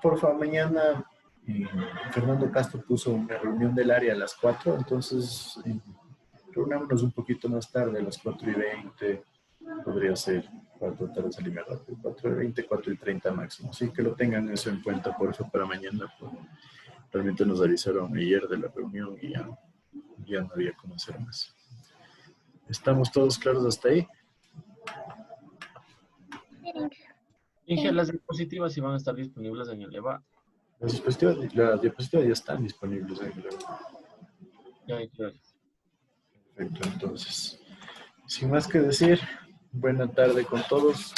Por favor, mañana Fernando Castro puso una reunión del área a las 4, entonces reunámonos un poquito más tarde, a las 4:20, podría ser, para tratar de salir más rápido, 4:20, 4:30 máximo. Así que lo tengan eso en cuenta, por eso, para mañana. Pues, realmente nos avisaron ayer de la reunión y ya no había cómo hacer más. ¿Estamos todos claros hasta ahí? Inge, las diapositivas sí van a estar disponibles en el EVA. Las diapositivas ya están disponibles en el EVA. Ya, gracias. Perfecto, entonces, sin más que decir, buena tarde con todos.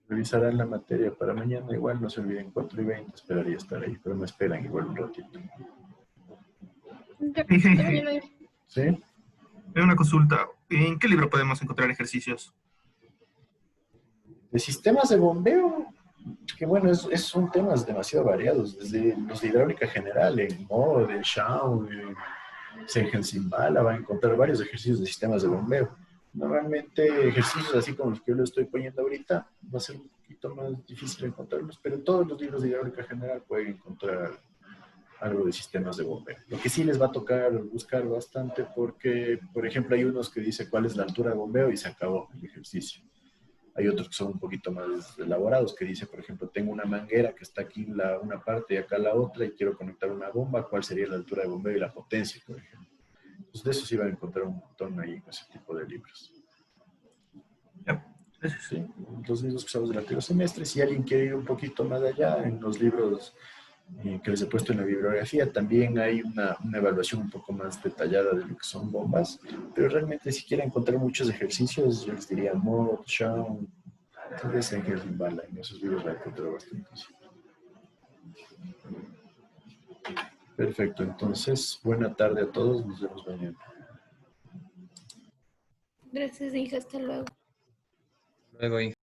Revisarán la materia para mañana, igual no se olviden 4:20, esperaría estar ahí, pero me esperan igual un ratito. ¿Sí? Una consulta. ¿En qué libro podemos encontrar ejercicios? De sistemas de bombeo, que bueno, son temas demasiado variados, desde los de hidráulica general, en Moore, en Shaw, en Simbala, va a encontrar varios ejercicios de sistemas de bombeo. Normalmente ejercicios así como los que yo le estoy poniendo ahorita, va a ser un poquito más difícil encontrarlos, pero en todos los libros de hidráulica general pueden encontrar algo de sistemas de bombeo. Lo que sí les va a tocar buscar bastante porque, por ejemplo, hay unos que dice cuál es la altura de bombeo y se acabó el ejercicio. Hay otros que son un poquito más elaborados, que dice, por ejemplo, tengo una manguera que está aquí una parte y acá la otra y quiero conectar una bomba, ¿cuál sería la altura de bombeo y la potencia, por ejemplo? Entonces, de eso sí van a encontrar un montón ahí en ese tipo de libros. Sí, los libros que usamos del anterior semestre. Si alguien quiere ir un poquito más allá, en los libros que les he puesto en la bibliografía, también hay una evaluación un poco más detallada de lo que son bombas, pero realmente si quieren encontrar muchos ejercicios, yo les diría Moore, Shaw, tal vez en Simbala, en esos libros va a encontrar bastante. Perfecto, entonces, buena tarde a todos, nos vemos mañana. Gracias, hija, hasta luego. Luego,